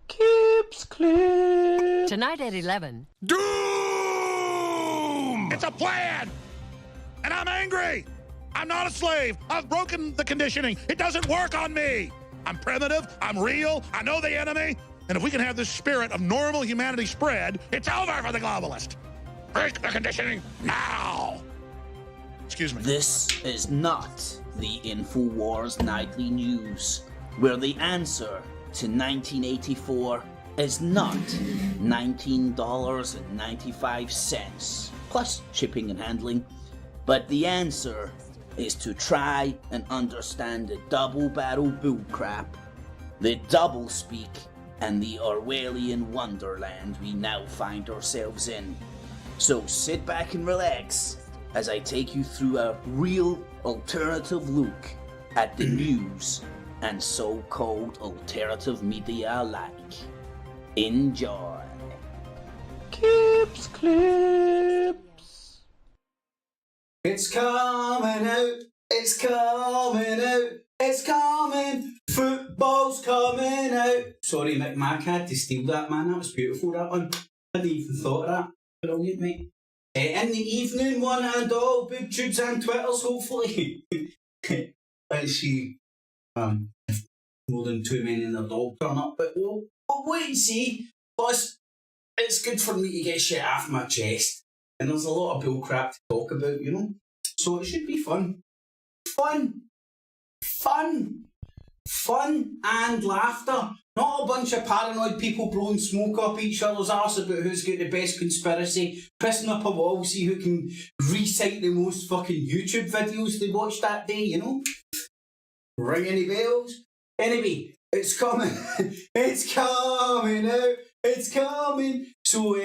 Kips clip. Tonight at 11. Doom! It's a plan! And I'm angry! I'm not a slave! I've broken the conditioning! It doesn't work on me! I'm primitive, I'm real, I know the enemy, and if we can have this spirit of normal humanity spread, it's over for the globalist! Break the conditioning now! Excuse me. This is not the Infowars Nightly News, where the answer to 1984 is not $19.95 plus shipping and handling, but the answer is to try and understand the double-barrel bullcrap, the double-speak, and the Orwellian wonderland we now find ourselves in. So sit back and relax as I take you through a real alternative look at the news and so-called alternative media alike. Enjoy. Kips clips. It's coming out, it's coming out, it's coming, football's coming out. Sorry, Mick Mac had to steal that, man. That was beautiful, that one. I hadn't even thought of that. Brilliant, mate. In the evening, one and all, boob tubes and twitters, hopefully. Let's see. More than 2 men and their dog turn up, but we'll wait and see. Plus, it's good for me to get shit off my chest. And there's a lot of bull crap to talk about, you know? So it should be fun. Fun and laughter. Not a bunch of paranoid people blowing smoke up each other's arse about who's got the best conspiracy, pissing up a wall, see who can recite the most fucking YouTube videos they watched that day, you know? Ring any bells? Anyway, it's coming. It's coming out. It's coming. So,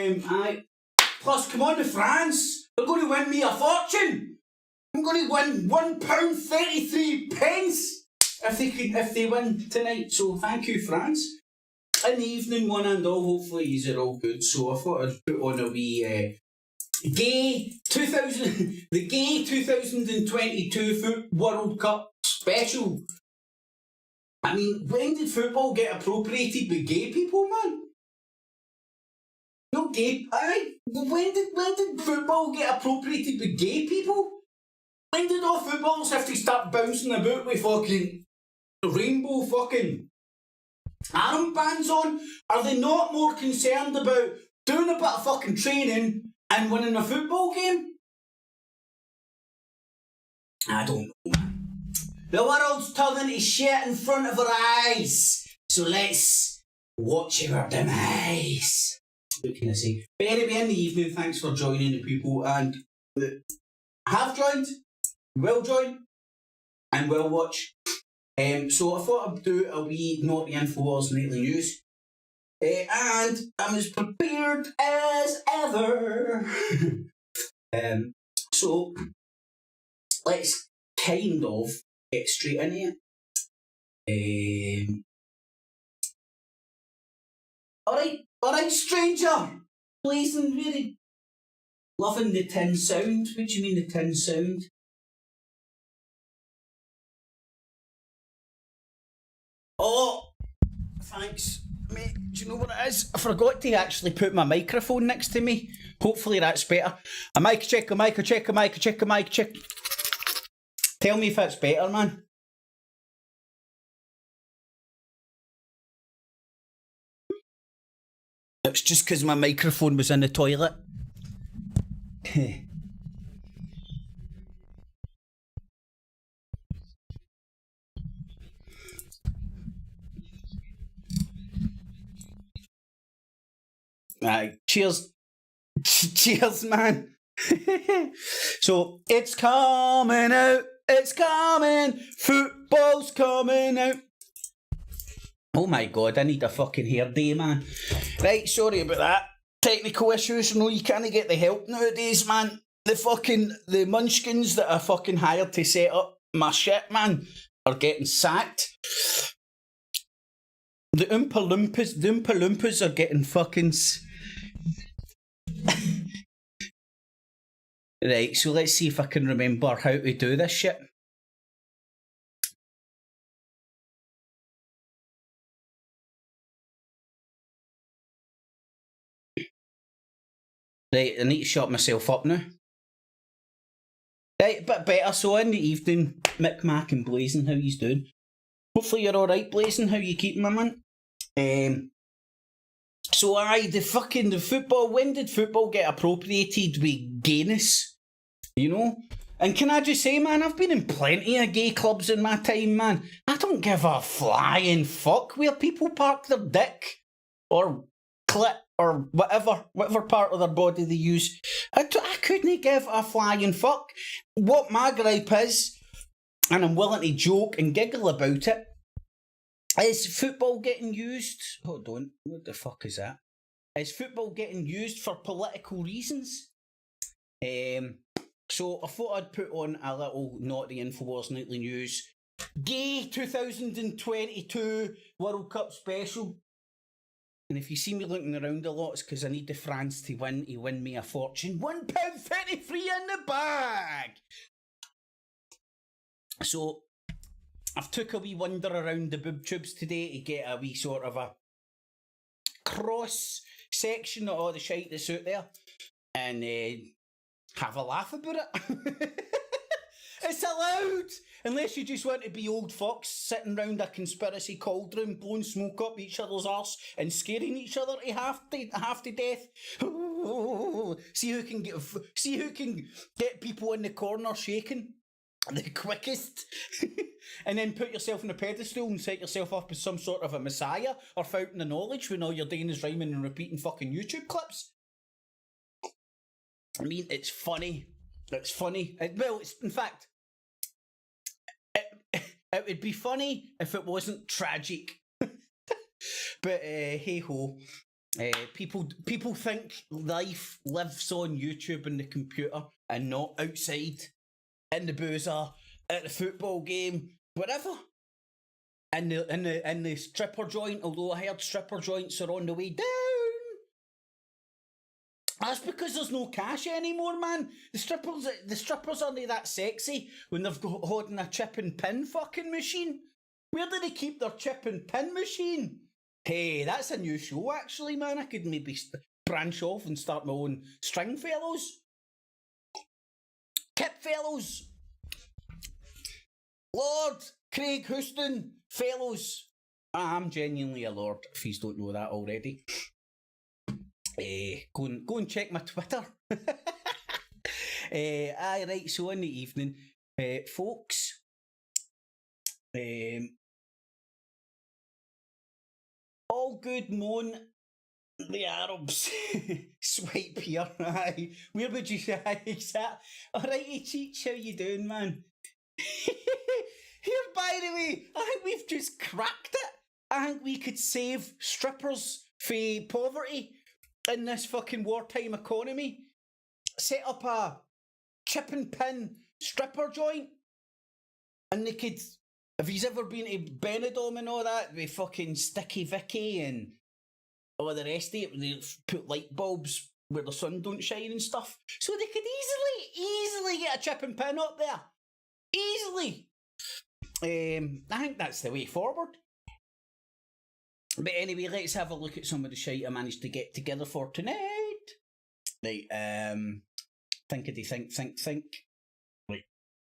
plus, come on to France. They're going to win me a fortune. I'm going to win £1.33 if they win tonight. So, thank you, France. In the evening, one and all, hopefully these are all good. So, I thought I'd put on a wee the gay 2022 World Cup special. I mean, when did football get appropriated by gay people, man? No gay. When did football get appropriated by gay people? When did all footballers have to start bouncing about with fucking rainbow fucking armbands on? Are they not more concerned about doing a bit of fucking training and winning a football game? I don't know, man. The world's turning to shit in front of our eyes, so let's watch our demise. What can I say? But anyway, in the evening, thanks for joining the people, and have joined, will join, and will watch. So I thought I'd do a wee Naughty Infowars Nightly News. And I'm as prepared as ever. So let's kind of get straight in here. Alright, stranger. Please and really loving the tin sound. What do you mean the tin sound? Oh, thanks, mate. Do you know what it is? I forgot to actually put my microphone next to me. Hopefully that's better. A mic check, a mic check, a mic check, a mic check. Tell me if it's better, man. It's just because my microphone was in the toilet. Cheers. Cheers, man. So, it's coming out. It's coming. Football's coming out. Oh my god, I need a fucking hair day, man. Right, sorry about that. Technical issues, no, you can't get the help nowadays, man. The munchkins that I fucking hired to set up my shit, man, are getting sacked. The Oompa Loompas are getting fucking... Right, so let's see if I can remember how to do this shit. Right, I need to shut myself up now. Right, a bit better. So in the evening, Mick Mac and Blazing, how you doing? Hopefully you're alright, Blazing. How you keeping, my man? So the football, when did football get appropriated with gayness? You know? And can I just say, man, I've been in plenty of gay clubs in my time, man. I don't give a flying fuck where people park their dick or clit or whatever part of their body they use. I couldn't give a flying fuck. What my gripe is, and I'm willing to joke and giggle about it, is football getting used... Hold on, what the fuck is that? Is football getting used for political reasons? So I thought I'd put on a little Naughty Infowars Nightly News Gay 2022 World Cup special. And if you see me looking around a lot, it's because I need the France to win me a fortune. £1.33 in the bag! So I've took a wee wander around the boob tubes today to get a wee sort of a cross section of all the shite that's out there and have a laugh about it. It's allowed! Unless you just want to be old fucks sitting round a conspiracy cauldron, blowing smoke up each other's arse and scaring each other to half to death. See who can get people in the corner shaking the quickest. And then put yourself on a pedestal and set yourself up as some sort of a messiah or fountain of knowledge when all you're doing is rhyming and repeating fucking YouTube clips. I mean, it's funny. It's funny. In fact, it would be funny if it wasn't tragic. But hey ho, people think life lives on YouTube and the computer and not outside, in the boozer, at the football game, whatever. In the stripper joint, although I heard stripper joints are on the way down. That's because there's no cash anymore, man. The strippers aren't that sexy when they've got holding a chip and pin fucking machine. Where do they keep their chip and pin machine? Hey, that's a new show actually, man. I could maybe branch off and start my own string fellows. Kip fellows. Lord Craig Houston fellows. I'm genuinely a lord, if you don't know that already. Go and check my Twitter. Aye, right, so in the evening, folks, all good moan the Arabs. Swipe here, aye. Where would you say that? Alrighty, Cheech, how you doing, man? Here, by the way, I think we've just cracked it. I think we could save strippers from poverty in this fucking wartime economy. Set up a chip and pin stripper joint, and they could, if he's ever been to Benidorm and all that, with fucking Sticky Vicky and all the rest of it, they put light bulbs where the sun don't shine and stuff, so they could easily get a chip and pin up there. Easily. I think that's the way forward. But anyway, let's have a look at some of the shite I managed to get together for tonight. Right, think. Right,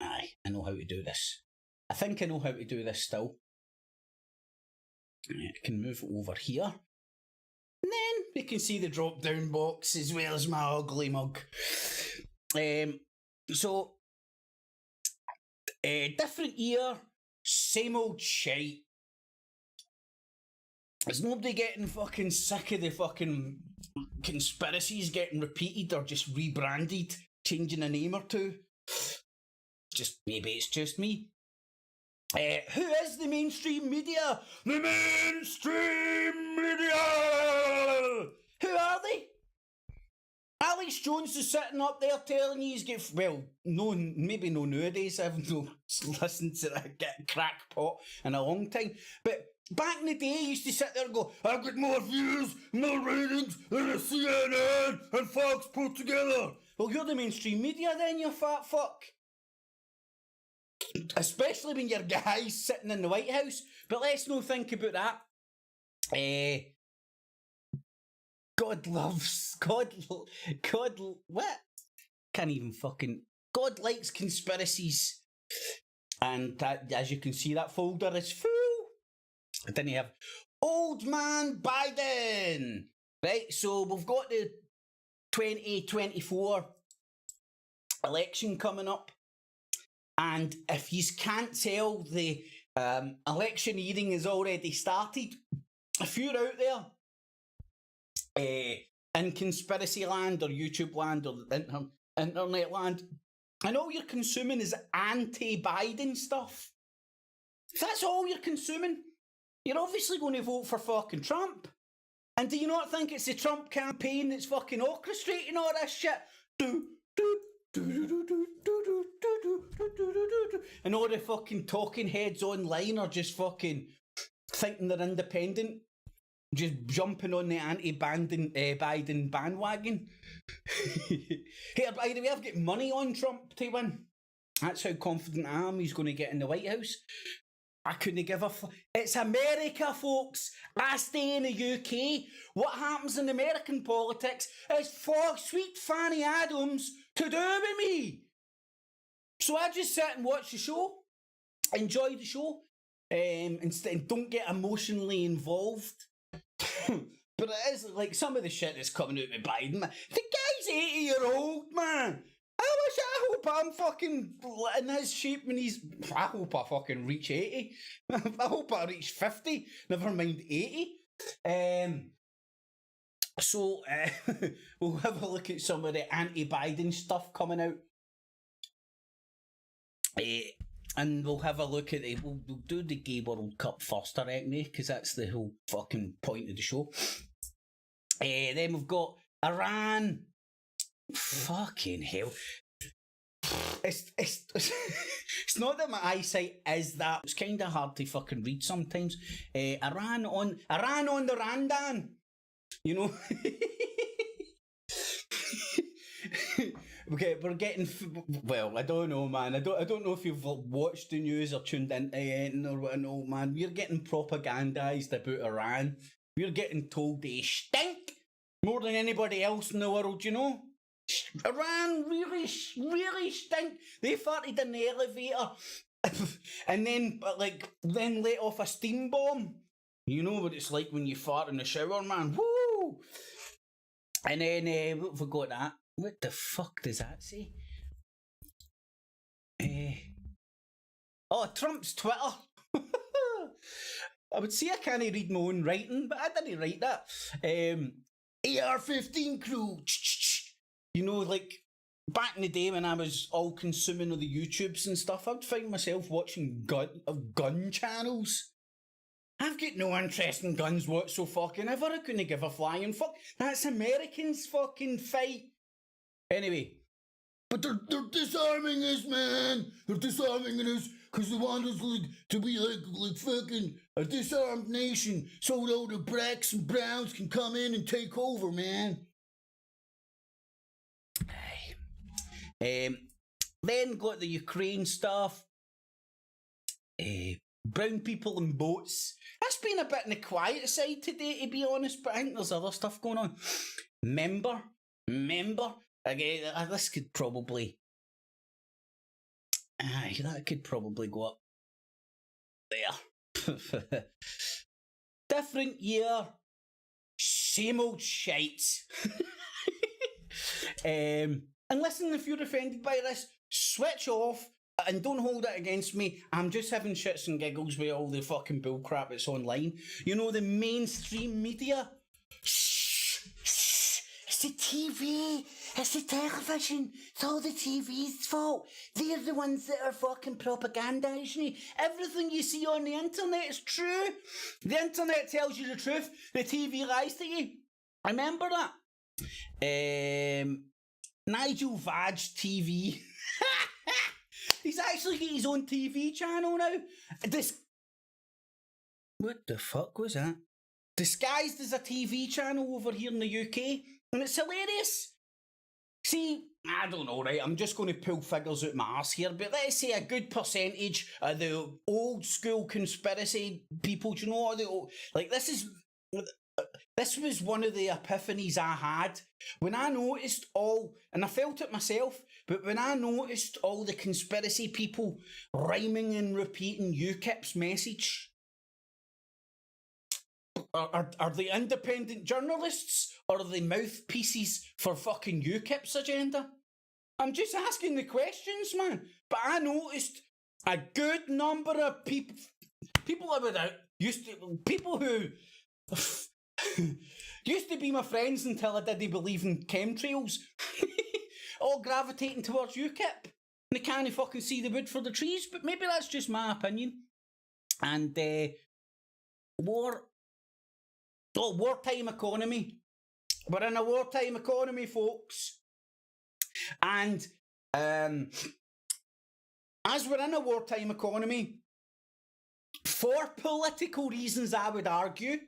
aye, I know how to do this. I think I know how to do this still. I can move over here. And then we can see the drop-down box as well as my ugly mug. So, different year, same old shite. Is nobody getting fucking sick of the fucking conspiracies getting repeated or just rebranded, changing a name or two? Maybe it's just me. Who is the mainstream media? The mainstream media! Who are they? Alex Jones is sitting up there telling you he's got, maybe no nowadays, I haven't listened to that crackpot in a long time, but back in the day, he used to sit there and go, I've got more views, more ratings than a CNN and Fox put together. Well, you're the mainstream media then, you fat fuck. Especially when your guy's sitting in the White House. But let's not think about that. God loves, what? Can't even fucking, God likes conspiracies. And as you can see, that folder is full. And then you have Old Man Biden. Right, so we've got the 2024 election coming up. And if you can't tell, the electioneering has already started. If you're out there in conspiracy land or YouTube land or internet land, and all you're consuming is anti-Biden stuff, if that's all you're consuming, you're obviously going to vote for fucking Trump. And do you not think it's the Trump campaign that's fucking orchestrating all this shit? And all the fucking talking heads online are just fucking thinking they're independent, just jumping on the anti-Biden bandwagon. Hey, by the way, I've got money on Trump to win. That's how confident I am he's going to get in the White House. I couldn't give a It's America, folks. I stay in the UK. What happens in American politics is for sweet Fanny Adams to do with me. So I just sit and watch the show, enjoy the show, and don't get emotionally involved. But it is like some of the shit that's coming out with Biden. Man. The guy's 80-year-old, man. I hope I'm fucking in his shape when I hope I fucking reach 80. I hope I reach 50, never mind 80. So we'll have a look at some of the anti-Biden stuff coming out. And we'll have a look at it. We'll do the Gay World Cup first, I reckon, because that's the whole fucking point of the show. Then we've got Iran. Fucking hell. It's not that my eyesight is that. It's kind of hard to fucking read sometimes. Iran on the Randan. You know? Okay, we're getting. Well, I don't know, man. I don't know if you've watched the news or tuned into anything or what. No, man. We're getting propagandized about Iran. We're getting told they stink more than anybody else in the world. You know, Iran really stink. They farted in the elevator, and then let off a steam bomb. You know what it's like when you fart in the shower, man. Woo! And then what have we got that? What the fuck does that say? Trump's Twitter. I would say I can't read my own writing, but I didn't write that. AR-15 crew. You know, like, back in the day when I was all consuming of the YouTubes and stuff, I'd find myself watching gun channels. I've got no interest in guns whatsoever. I couldn't give a flying fuck. That's Americans' fucking fight. Anyway, but they're disarming us, man. They're disarming us because they want us to be like fucking a disarmed nation, so all the blacks and browns can come in and take over, man. Then got the Ukraine stuff. Brown people and boats. That's been a bit on the quiet side today, to be honest, but I think there's other stuff going on. Member. Again, this could probably... that could probably go up there. Different year. Same old shite. And listen, if you're offended by this, switch off and don't hold it against me. I'm just having shits and giggles with all the fucking bullcrap that's online. You know, the mainstream media. It's the TV. It's the television. It's all the TV's fault. They're the ones that are fucking propagandizing you. Everything you see on the internet is true. The internet tells you the truth. The TV lies to you. Remember that? Nigel Vag TV. He's actually got his own TV channel now. What the fuck was that? Disguised as a TV channel over here in the UK. And it's hilarious. See, I don't know, right? I'm just going to pull figures out my arse here, but let's say a good percentage of the old school conspiracy people, do you know what? Like, this is this was one of the epiphanies I had when I noticed all, and I felt it myself, but when I noticed all the conspiracy people rhyming and repeating UKIP's message. Are they independent journalists or are they mouthpieces for fucking UKIP's agenda? I'm just asking the questions, man. But I noticed a good number of people who used to be my friends until I didn't believe in chemtrails, all gravitating towards UKIP. They can't fucking see the wood for the trees, but maybe that's just my opinion. And wartime economy. We're in a wartime economy, folks. And as we're in a wartime economy, for political reasons, I would argue,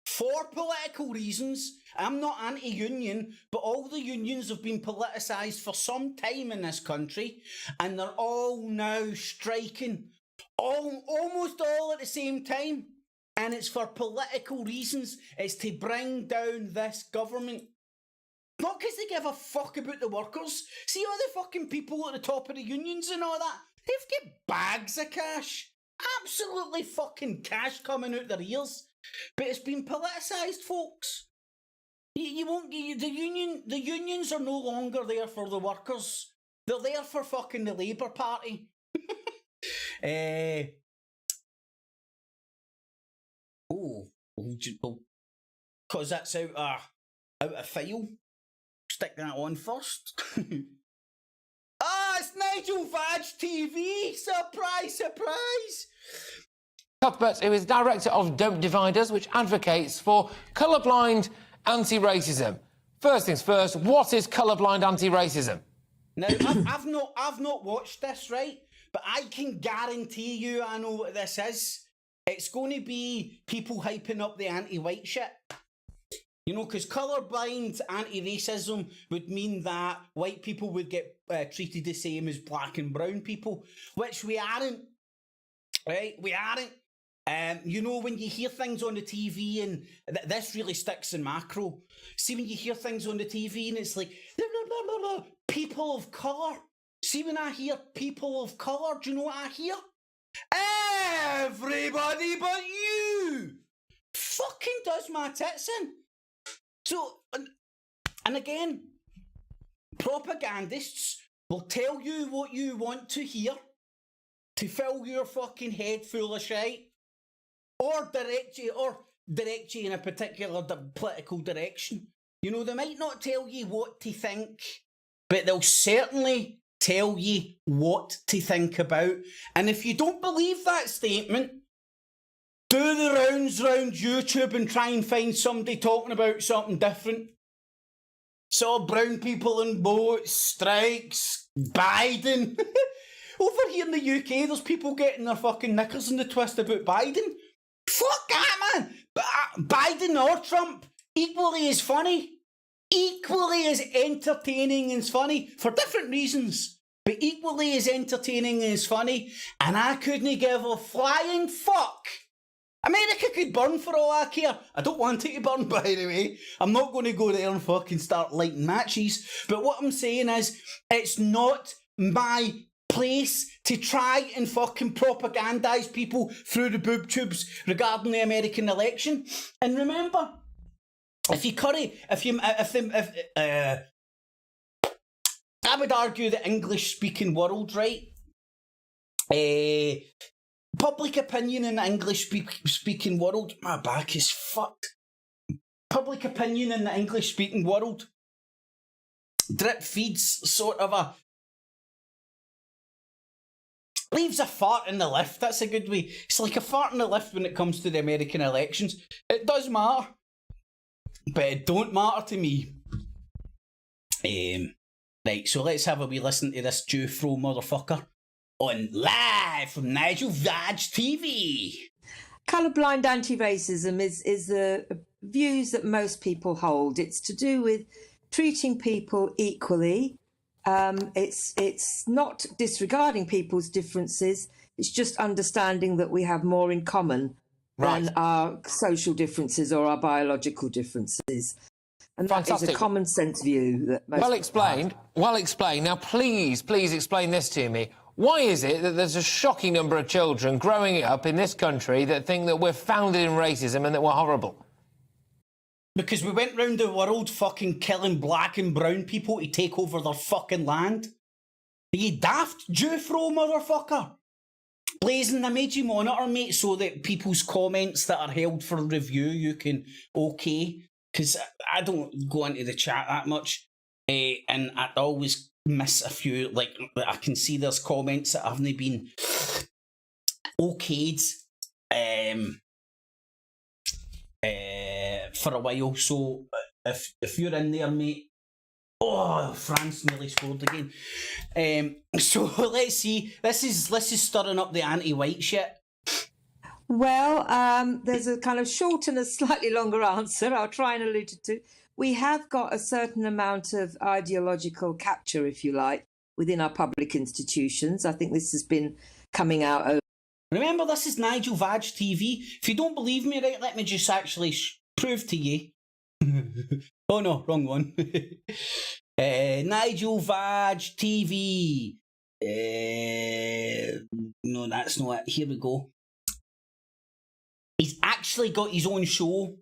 for political reasons, I'm not anti-union, but all the unions have been politicised for some time in this country, and they're all now striking, almost all at the same time. And it's for political reasons. It's to bring down this government. Not because they give a fuck about the workers. See all the fucking people at the top of the unions and all that? They've got bags of cash. Absolutely fucking cash coming out their ears. But it's been politicised, folks. You won't get the unions are no longer there for the workers. They're there for fucking the Labour Party. Because that's out of file. Stick that on first. It's Nigel Vag TV! Surprise, surprise! Cuthbert, who is director of Don't Divide Us, which advocates for colourblind anti-racism. First things first, what is colourblind anti-racism? Now, I've not watched this, right? But I can guarantee you I know what this is. It's going to be people hyping up the anti-white shit. You know, because colourblind anti-racism would mean that white people would get treated the same as black and brown people, which we aren't. Right? We aren't. You know, when you hear things on the TV, and this really sticks in macro. See, when you hear things on the TV and it's like, blah, blah, blah, blah, people of colour. See, when I hear people of colour, do you know what I hear? Everybody but you! Fucking does my tits in. So, and again, propagandists will tell you what you want to hear to fill your fucking head full of shite, or direct you in a particular political direction. You know, they might not tell you what to think, but they'll certainly tell you what to think about. And if you don't believe that statement, do the rounds round YouTube and try and find somebody talking about something different. Saw brown people in boats, strikes, Biden. Over here in the UK, there's people getting their fucking knickers in the twist about Biden. Fuck that, man! Biden or Trump, equally as funny. Equally as entertaining and funny, for different reasons, but equally as entertaining and as funny, and I couldn't give a flying fuck. America could burn for all I care. I don't want it to burn, by the way. I'm not going to go there and fucking start lighting matches, but what I'm saying is, it's not my place to try and fucking propagandise people through the boob tubes regarding the American election. And remember, I would argue the English-speaking world, right? Public opinion in the English-speaking world, my back is fucked. Public opinion in the English-speaking world drip feeds sort of leaves a fart in the lift. That's a good way. It's like a fart in the lift when it comes to the American elections. It does matter. But it don't matter to me. Right, so let's have a wee listen to this Jew-fro motherfucker on live from Nigel Vag TV. Colourblind anti-racism is the views that most people hold. It's to do with treating people equally. It's not disregarding people's differences. It's just understanding that we have more in common than our social differences or our biological differences. And that is Fantastic. a common sense view that most Well people explained. have. Well explained. Now, please explain this to me. Why is it that there's a shocking number of children growing up in this country that think that we're founded in racism and that we're horrible? Because we went round the world fucking killing black and brown people to take over their fucking land. Are you daft, Jew-fro motherfucker? Blazing, I made you monitor, mate, so that people's comments that are held for review you can okay. Because I don't go into the chat that much. And I always miss a few. Like, I can see there's comments that haven't been okayed for a while. So if you're in there, mate. Oh, France nearly scored again. So let's see. This is stirring up the anti-white shit. Well, there's a kind of short and a slightly longer answer. I'll try and allude to. We have got a certain amount of ideological capture, if you like, within our public institutions. I think this has been coming out over. Remember, this is Nigel Vag TV. If you don't believe me, right, let me just actually prove to you. Oh no, wrong one. Nigel Vag TV. No, that's not it. Here we go. He's actually got his own show,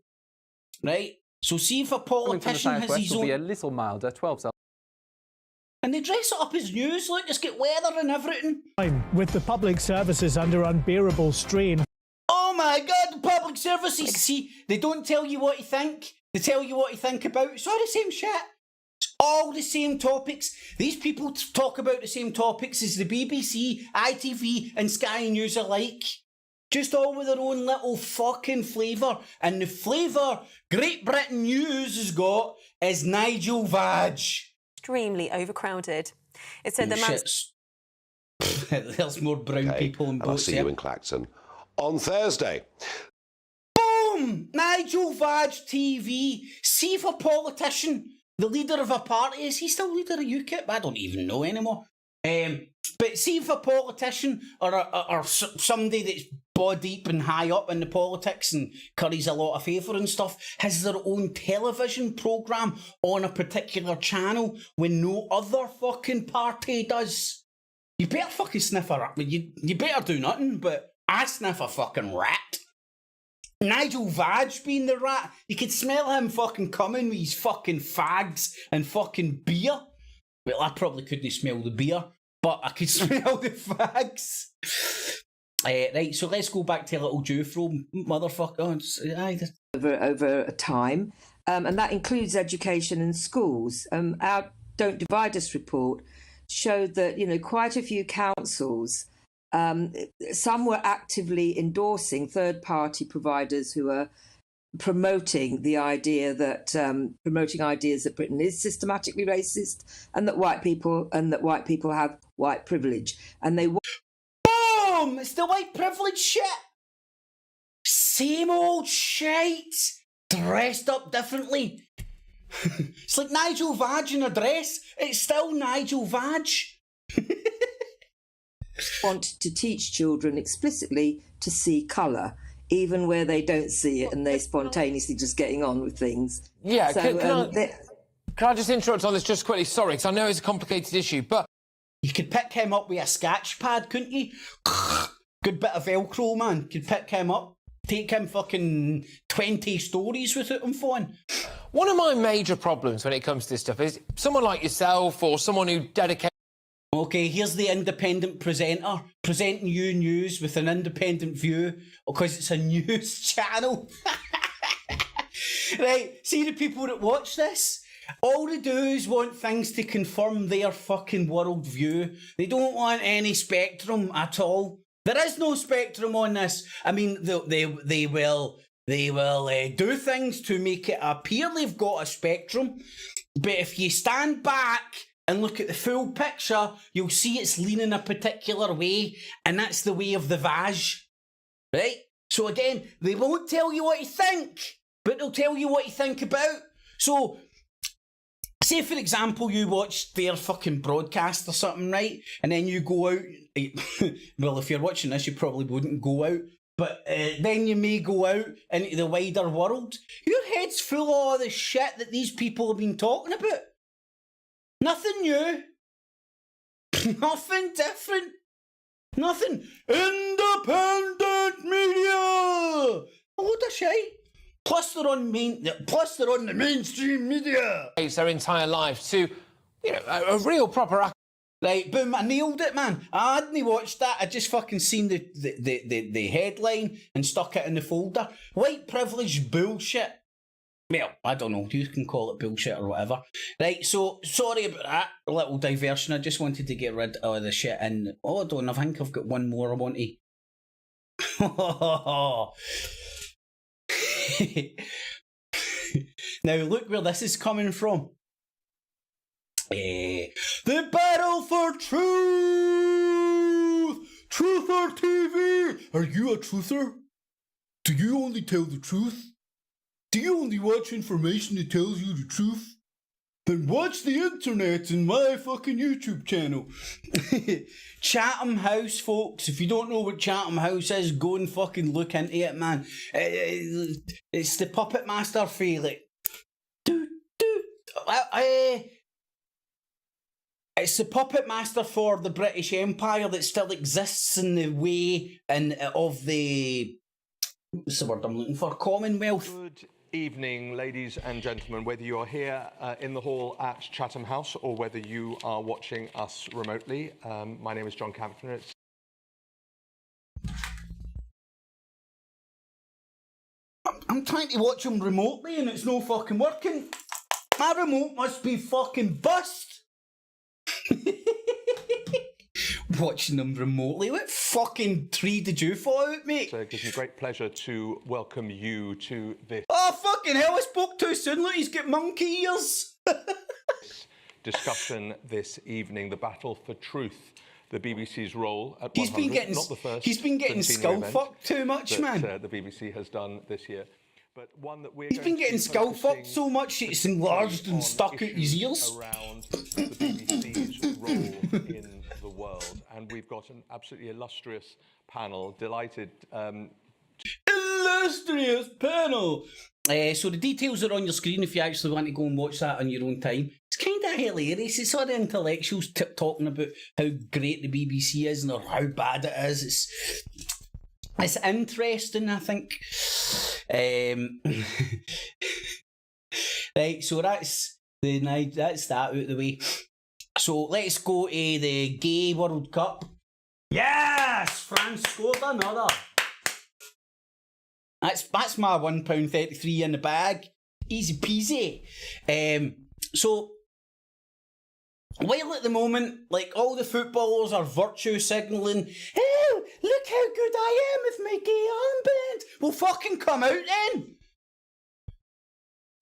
right? So see if a politician has his own... be a little milder, 12 And they dress it up as news, look, just get weather and everything. With the public services under unbearable strain. Oh my God, the public services. See, they don't tell you what you think. They tell you what you think about. It's all the same shit. It's all the same topics. These people talk about the same topics as the BBC, ITV and Sky News alike. Just all with their own little fucking flavour. And the flavour Great Britain News has got is Nigel Vag. Extremely overcrowded. It said the man's... There's more brown people in boats. I'll see you in Clacton on Thursday. Boom! Nigel Vag TV. See if a politician, the leader of a party, is he still leader of UKIP? I don't even know anymore. But see if a politician or somebody that's body deep and high up in the politics and curries a lot of favour and stuff has their own television programme on a particular channel when no other fucking party does. You better fucking sniff a rat. You better do nothing, but I sniff a fucking rat. Nigel Vag being the rat, you could smell him fucking coming with his fucking fags and fucking beer. Well, I probably couldn't smell the beer, but I could smell the fags. Right, so let's go back to a little Jew-fro motherfucker. Over a time, and that includes education and schools. Our Don't Divide Us report showed that, quite a few councils, some were actively endorsing third-party providers who are promoting the idea that promoting ideas that Britain is systematically racist and that white people have white privilege, and they. Boom! It's the white privilege shit. Same old shite, dressed up differently. It's like Nigel Vag in a dress. It's still Nigel Vag. Want to teach children explicitly to see colour, even where they don't see it and they're spontaneously just getting on with things. Yeah, so, can I just interrupt on this just quickly? Sorry, because I know it's a complicated issue, but... You could pick him up with a sketch pad, couldn't you? Good bit of Velcro, man. Could pick him up, take him fucking 20 stories without him falling. One of my major problems when it comes to this stuff is someone like yourself or someone who dedicates... Okay, here's the independent presenter presenting you news with an independent view because it's a news channel. Right, see the people that watch this? All they do is want things to confirm their fucking world view. They don't want any spectrum at all. There is no spectrum on this. I mean, they will do things to make it appear they've got a spectrum. But if you stand back and look at the full picture, you'll see it's leaning a particular way, and that's the way of the Vag. Right? So again, they won't tell you what you think, but they'll tell you what you think about. So, say for example, you watch their fucking broadcast or something, right? And then you go out, well, if you're watching this, you probably wouldn't go out, but then you may go out into the wider world. Your head's full of all the shit that these people have been talking about. Nothing new. Nothing different. Nothing. Independent media! A load of shite. Plus they're on the mainstream media. It's their entire life to, a real proper. Right, boom, I nailed it, man. I hadn't watched that. I just fucking seen the headline and stuck it in the folder. White privilege bullshit. Well, I don't know. You can call it bullshit or whatever. Right, so, sorry about that. A little diversion. I just wanted to get rid of the shit. And, I think I've got one more I want to... Now, look where this is coming from. The battle for truth! Truth or TV? Are you a truther? Do you only tell the truth? Do you only watch information that tells you the truth? Then watch the internet and my fucking YouTube channel. Chatham House, folks. If you don't know what Chatham House is, go and fucking look into it, man. It's the puppet master feeling. It's the puppet master for the British Empire that still exists in the way of the... What's the word I'm looking for? Commonwealth. Good evening, ladies and gentlemen, whether you are here in the hall at Chatham House or whether you are watching us remotely. My name is John Campner. I'm trying to watch them remotely and it's no fucking working. My remote must be fucking bust. Watching them remotely. What fucking tree did you fall out, mate? So it gives me great pleasure to welcome you to this. Oh, fucking hell, I spoke too soon. Look, he's got monkey ears. Discussion this evening, the battle for truth, the BBC's role at He's 100, been getting, not the first. He's been getting skull fucked too much, man. The BBC has done this year. But one that we're He's been getting skull fucked so much it's enlarged and stuck out his ears. Around the BBC's role in the world, and we've got an absolutely illustrious panel. Delighted. Illustrious panel. So the details are on your screen if you actually want to go and watch that on your own time. It's kind of hilarious. It's all the intellectuals talking about how great the BBC is and or how bad it is. It's interesting, I think. Right, so that's that out of the way. So let's go to the Gay World Cup. Yes! France scored another. That's my £1.33 in the bag. Easy peasy. So while at the moment, like, all the footballers are virtue signalling, oh, look how good I am with my gay armband. Well, fucking come out then.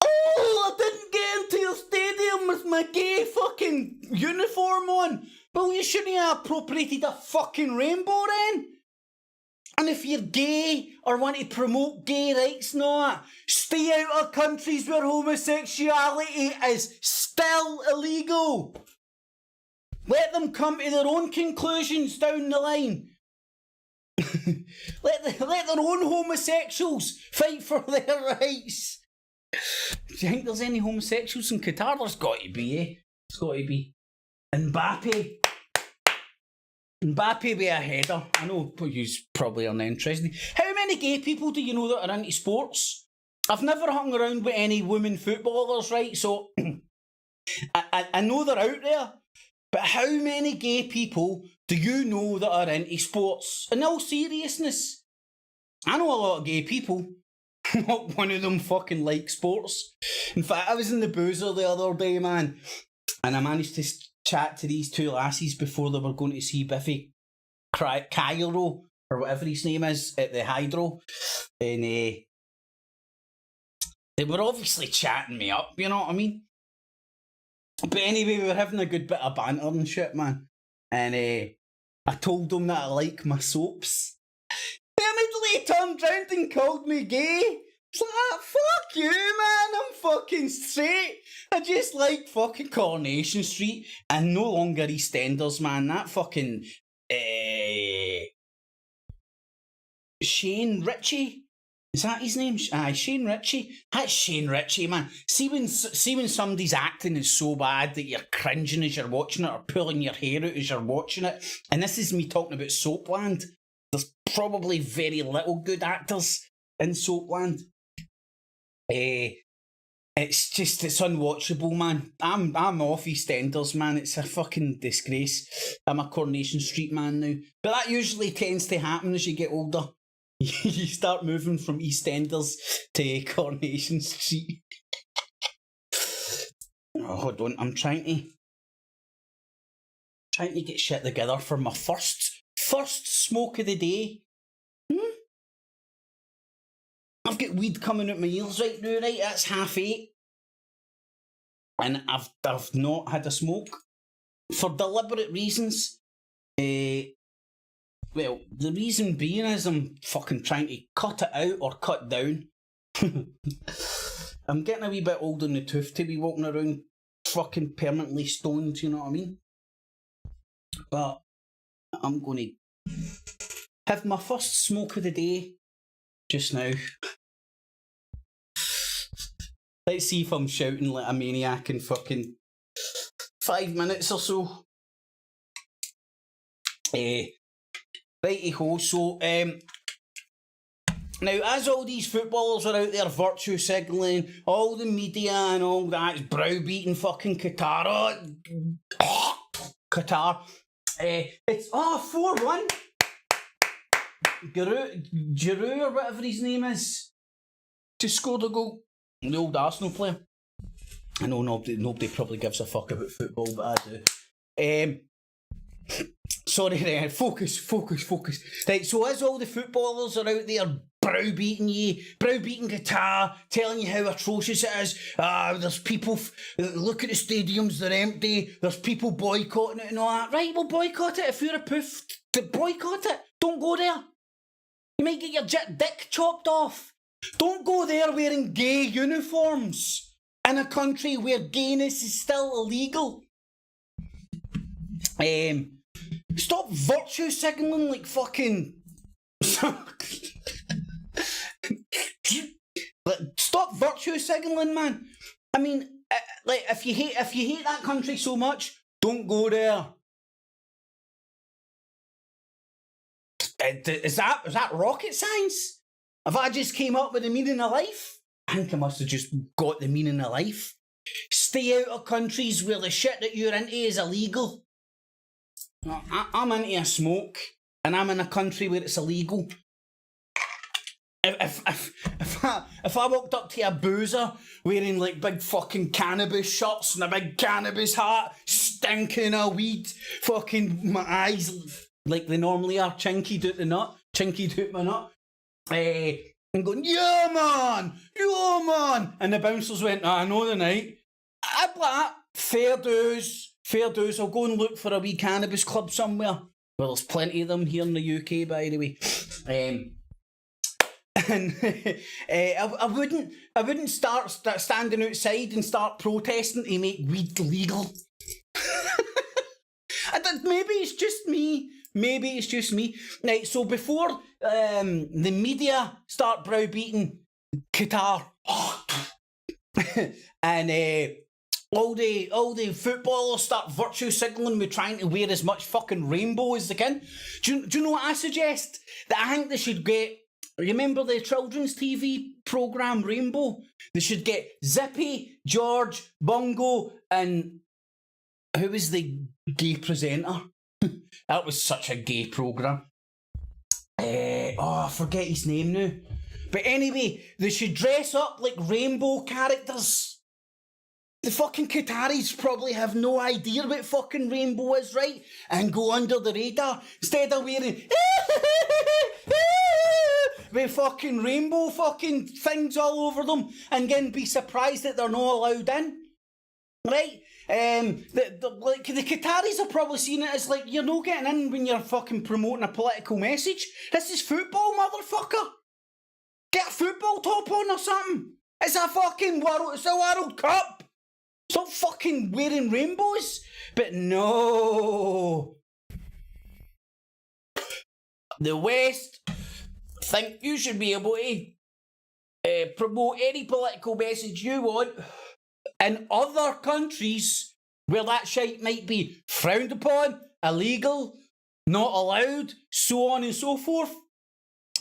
Oh, I didn't get into your stadium with my gay fucking uniform on. Well, you shouldn't have appropriated a fucking rainbow then. And if you're gay or want to promote gay rights and all that, stay out of countries where homosexuality is still illegal. Let them come to their own conclusions down the line. let their own homosexuals fight for their rights. Do you think there's any homosexuals in Qatar? There's got to be, eh? There's got to be. Mbappe be a header. I know you probably aren't interested. How many gay people do you know that are into sports? I've never hung around with any women footballers, right? So I know they're out there. But how many gay people do you know that are into sports? In all seriousness, I know a lot of gay people. Not one of them fucking like sports. In fact, I was in the boozer the other day, man, and I managed to chat to these two lassies before they were going to see Biffy Cairo, or whatever his name is, at the Hydro. And they were obviously chatting me up, you know what I mean? But anyway, we were having a good bit of banter and shit, man. And I told them that I like my soaps. They immediately turned round and called me gay. It's like, fuck you, man, I'm fucking straight. I just like fucking Coronation Street and no longer EastEnders, man. That fucking Shane Ritchie. Is that his name? Aye, Shane Ritchie. That's Shane Ritchie, man. See when somebody's acting is so bad that you're cringing as you're watching it or pulling your hair out as you're watching it. And this is me talking about Soapland. There's probably very little good actors in Soapland. It's unwatchable, man. I'm off EastEnders, man. It's a fucking disgrace. I'm a Coronation Street man now. But that usually tends to happen as you get older. You start moving from EastEnders to Coronation Street. Oh, hold on, I'm trying to get shit together for my first smoke of the day. I've got weed coming out my ears right now, right? That's 8:30. And I've not had a smoke for deliberate reasons. Well, the reason being is I'm fucking trying to cut it out or cut down. I'm getting a wee bit old in the tooth to be walking around fucking permanently stoned, you know what I mean? But I'm going to have my first smoke of the day just now. Let's see if I'm shouting like a maniac in fucking 5 minutes or so. Righty-ho, so, now, as all these footballers are out there virtue signalling, all the media and all that is browbeating fucking Qatar. Qatar. It's, 4-1. Giroud, or whatever his name is, just scored a goal. The old Arsenal player. I know nobody probably gives a fuck about football, but I do. Sorry, focus. Right, so as all the footballers are out there browbeating Qatar, telling you how atrocious it is, there's people, look at the stadiums, they're empty, there's people boycotting it and all that. Right, well, boycott it if you're a poof. Boycott it. Don't go there. You might get your dick chopped off. Don't go there wearing gay uniforms in a country where gayness is still illegal. Stop virtue signalling like fucking. Stop virtue signalling, man. I mean, like if you hate that country so much, don't go there. Is that rocket science? Have I just came up with the meaning of life? I think I must have just got the meaning of life. Stay out of countries where the shit that you're into is illegal. I'm into a smoke, and I'm in a country where it's illegal. If I walked up to a boozer wearing like big fucking cannabis shirts and a big cannabis hat, stinking of weed, fucking my eyes like they normally are, chinky doot my nut, and going, yeah man, and the bouncers went, I know the night. I'd be like, fair dues, I'll go and look for a wee cannabis club somewhere. Well, there's plenty of them here in the UK, by the way. And I wouldn't start standing outside and start protesting to make weed legal. Maybe it's just me. Right, so before the media start browbeating Qatar and all the footballers start virtue signalling with trying to wear as much fucking rainbow as they can, do you know what I suggest? That I think they should get. Remember the children's TV programme Rainbow? They should get Zippy, George, Bungo, and who was the gay presenter? That was such a gay programme. I forget his name now. But anyway, they should dress up like rainbow characters. The fucking Qataris probably have no idea what fucking rainbow is, right? And go under the radar instead of wearing with fucking rainbow fucking things all over them and then be surprised that they're not allowed in. Right? The Qataris are probably seeing it as like, you're not getting in when you're fucking promoting a political message. This is football, motherfucker. Get a football top on or something. It's a World Cup. Stop fucking wearing rainbows. But no. The West think you should be able to promote any political message you want in other countries where that shite might be frowned upon, illegal, not allowed, so on and so forth.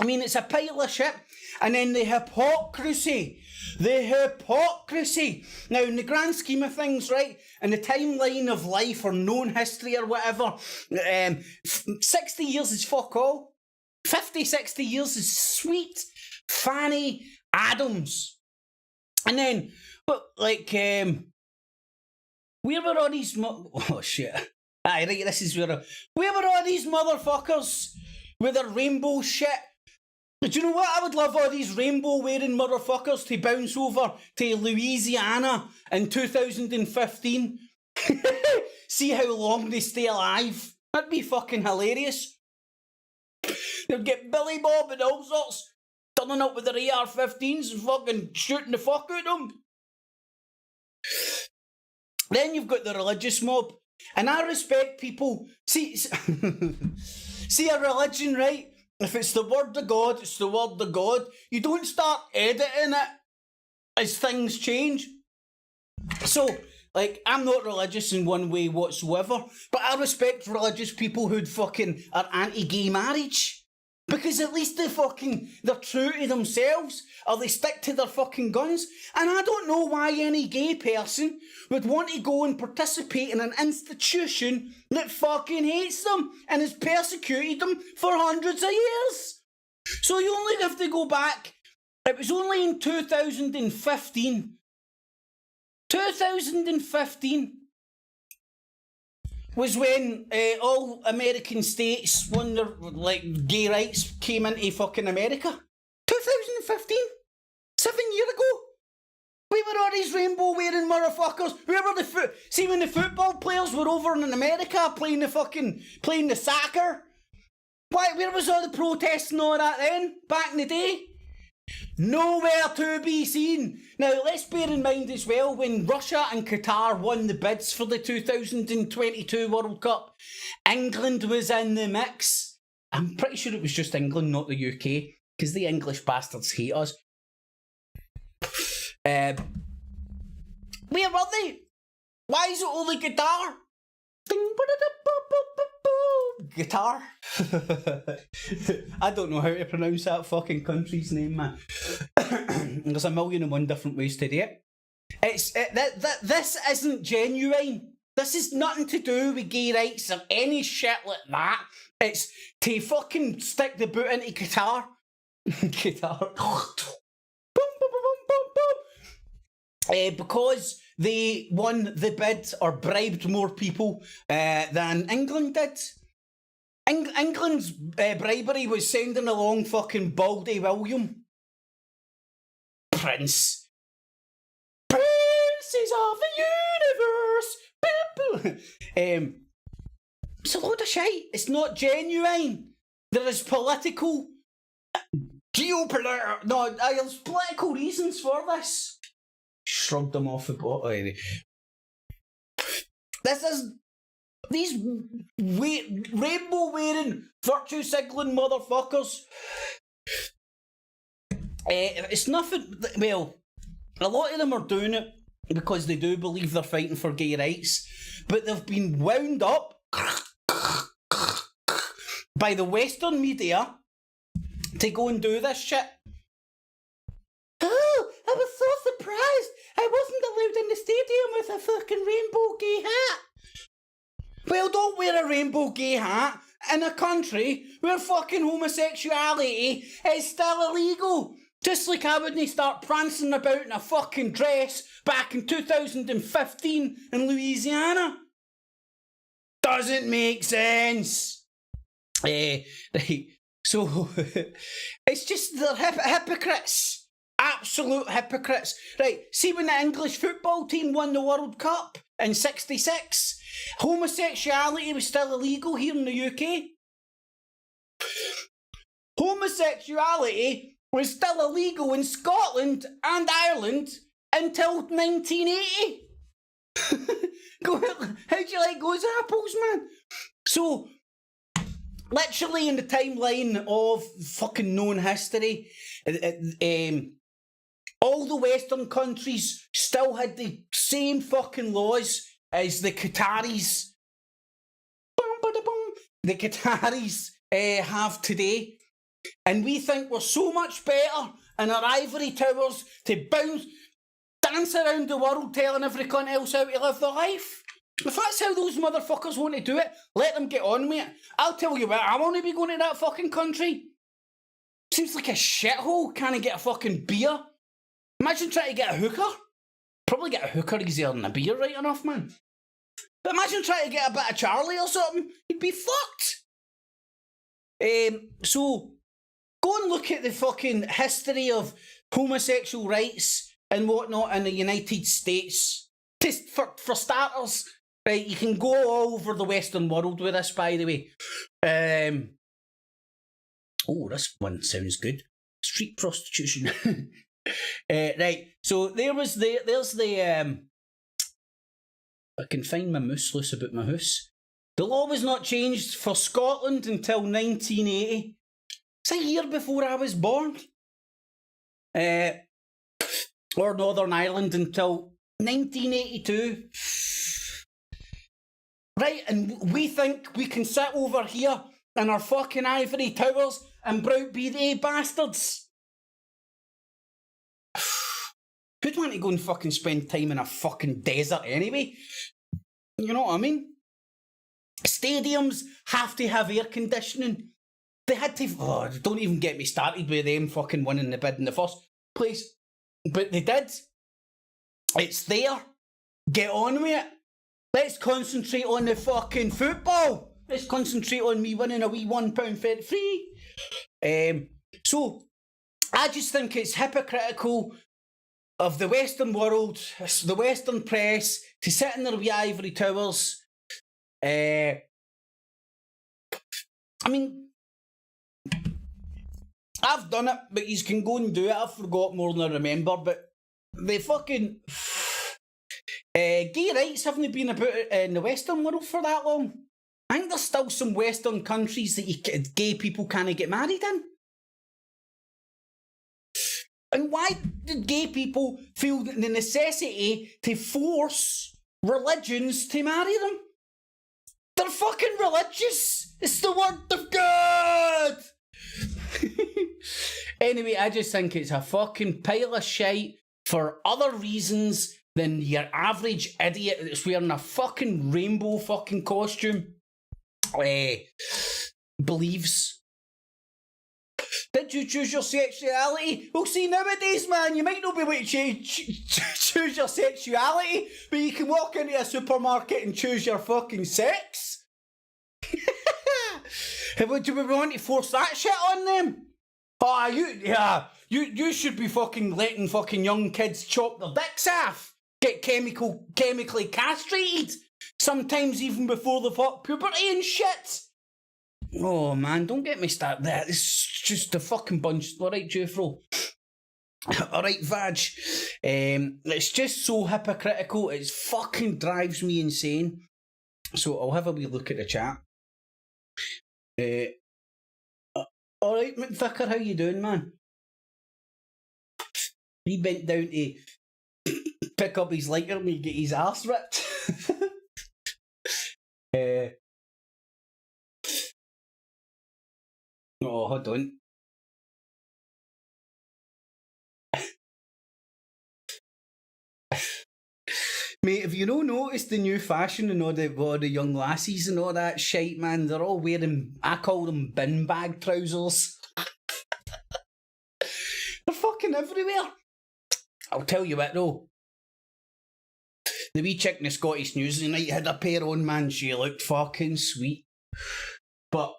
I mean, it's a pile of shit. And then the hypocrisy. Now, in the grand scheme of things, right, in the timeline of life or known history or whatever, 60 years is fuck all. 50, 60 years is sweet Fanny Adams. And then, but like, where were all these oh shit. Aye, right, this is where were all these motherfuckers with their rainbow shit? Do you know what? I would love all these rainbow-wearing motherfuckers to bounce over to Louisiana in 2015. See how long they stay alive. That'd be fucking hilarious. They'd get Billy Bob and all sorts turning up with their AR-15s and fucking shooting the fuck out of them. Then you've got the religious mob. And I respect people. See a religion, right? If it's the word of God, it's the word of God. You don't start editing it as things change. So, like, I'm not religious in one way whatsoever, but I respect religious people who fucking are anti-gay marriage. Because at least they're true to themselves, or they stick to their fucking guns. And I don't know why any gay person would want to go and participate in an institution that fucking hates them and has persecuted them for hundreds of years. So you only have to go back. It was only in 2015. 2015 was when all American states, when their gay rights came into fucking America. 2015? 7 years ago? Where were all these rainbow-wearing motherfuckers? Where were see when the football players were over in America playing the soccer? Where was all the protests and all that then, back in the day? Nowhere to be seen. Now, let's bear in mind as well, when Russia and Qatar won the bids for the 2022 World Cup, England was in the mix. I'm pretty sure it was just England, not the UK, because the English bastards hate us. Where were they? Why is it only Qatar? Guitar. I don't know how to pronounce that fucking country's name, man. There's a million and one different ways to do it. This isn't genuine. This is nothing to do with gay rights or any shit like that. It's to fucking stick the boot into Qatar. Qatar. Because they won the bid or bribed more people than England did. England's bribery was sending along fucking Baldy William. Princes of the universe. It's a load of shite. It's not genuine. There is political, there's political reasons for this. Shrugged them off the bottom. These rainbow-wearing, virtue-signaling motherfuckers. It's nothing. Well, a lot of them are doing it because they do believe they're fighting for gay rights, but they've been wound up by the Western media to go and do this shit. Oh, I was so surprised. I wasn't allowed in the stadium with a fucking rainbow gay hat. Well, don't wear a rainbow gay hat in a country where fucking homosexuality is still illegal. Just like I wouldn't start prancing about in a fucking dress back in 2015 in Louisiana. Doesn't make sense. Right. So, it's just they're hypocrites. Absolute hypocrites. Right, see when the English football team won the World Cup in '66, homosexuality was still illegal here in the UK. Homosexuality was still illegal in Scotland and Ireland until 1980. How'd you like those apples, man? So, literally in the timeline of fucking known history, all the Western countries still had the same fucking laws as the Qataris. The Qataris have today. And we think we're so much better in our ivory towers to dance around the world telling every cunt else how to live their life. If that's how those motherfuckers want to do it, let them get on with it. I'll tell you what, I want to be going to that fucking country. Seems like a shithole. Can't get a fucking beer. Imagine trying to get a hooker. Probably get a hooker easier than a beer, right enough, man. But imagine trying to get a bit of Charlie or something. You'd be fucked. So, go and look at the fucking history of homosexual rights and whatnot in the United States. Just for starters, right, you can go all over the Western world with this, by the way. Oh, this one sounds good. Street prostitution. Right, so there's the I can find my moose loose about my house. The law was not changed for Scotland until 1980. It's a year before I was born. Or Northern Ireland until 1982. Right, and we think we can sit over here in our fucking ivory towers and browbeat they bastards. Who'd want to go and fucking spend time in a fucking desert anyway? You know what I mean? Stadiums have to have air conditioning. They had to... Oh, don't even get me started with them fucking winning the bid in the first place. But they did. It's there. Get on with it. Let's concentrate on the fucking football. Let's concentrate on me winning a wee £1.33. So, I just think it's hypocritical of the Western world, the Western press, to sit in their wee ivory towers. I mean, I've done it, but you can go and do it. I've forgot more than I remember, but the fucking gay rights haven't been about in the Western world for that long. I think there's still some Western countries that gay people can't get married in. And why did gay people feel the necessity to force religions to marry them? They're fucking religious! It's the word of God! Anyway, I just think it's a fucking pile of shite for other reasons than your average idiot that's wearing a fucking rainbow fucking costume believes. Did you choose your sexuality? Well, see, nowadays, man, you might not be able to choose your sexuality, but you can walk into a supermarket and choose your fucking sex. Do we want to force that shit on them? Oh, you should be fucking letting fucking young kids chop their dicks off, get chemically castrated, sometimes even before the fuck puberty and shit. Oh man, don't get me started there. It's just a fucking bunch. Alright, Jufro. Alright, Vag. It's just so hypocritical. It fucking drives me insane. So I'll have a wee look at the chat. Alright, McVicker, how you doing, man? He bent down to pick up his lighter and he get his arse ripped. Oh, hold on. Mate, have you not noticed the new fashion and all the young lassies and all that shite, man? They're all wearing, I call them bin bag trousers. They're fucking everywhere. I'll tell you what though. The wee chick in the Scottish News tonight had a pair on, man. She looked fucking sweet. But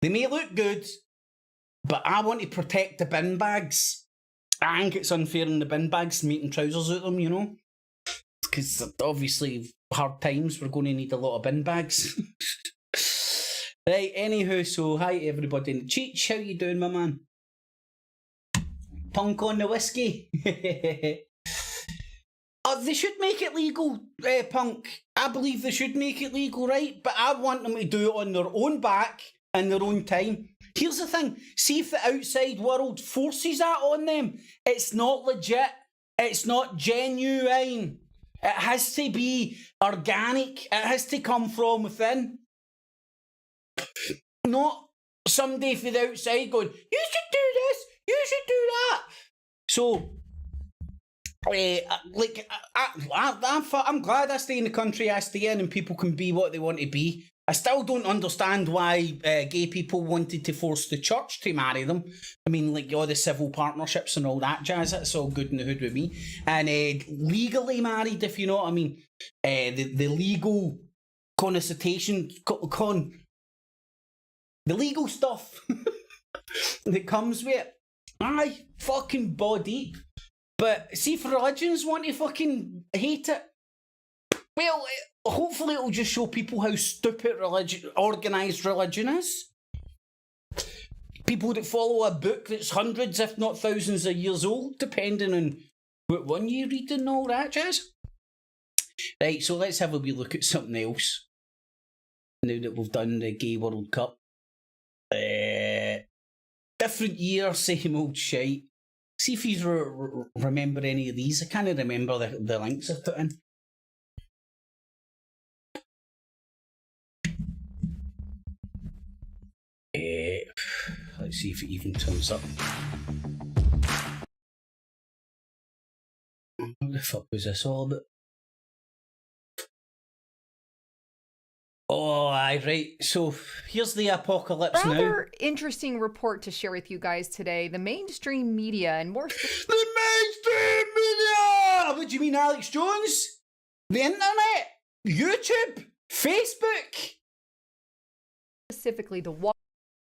they may look good, but I want to protect the bin bags. I think it's unfair in the bin bags making trousers out of them, you know? Because obviously, hard times, we're going to need a lot of bin bags. Right, anywho, so hi everybody in the Cheech, how you doing, my man? Punk on the whiskey. They should make it legal, Punk. I believe they should make it legal, right? But I want them to do it on their own back in their own time. Here's the thing, see if the outside world forces that on them, it's not legit, it's not genuine. It has to be organic, it has to come from within. Not somebody from the outside going, you should do this, you should do that. So, I'm glad I stay in the country I stay in and people can be what they want to be. I still don't understand why gay people wanted to force the church to marry them. I mean, like all the civil partnerships and all that jazz, that's all good in the hood with me. And legally married, if you know what I mean. The legal connotation, the legal stuff that comes with it. Aye, fucking body. But see, if religions want to fucking hate it, well, hopefully it'll just show people how stupid organised religion is. People that follow a book that's hundreds, if not thousands of years old, depending on what one you read and all that jazz. Right, so let's have a wee look at something else. Now that we've done the Gay World Cup. Different year, same old shite. See if you remember any of these. I can't remember the links I've put in. Let's see if it even turns up. What the fuck was this all about? Oh, aye, right. So here's the apocalypse now. Rather interesting report to share with you guys today. The mainstream media and more... The mainstream media! What do you mean, Alex Jones? The internet? YouTube? Facebook? Specifically, the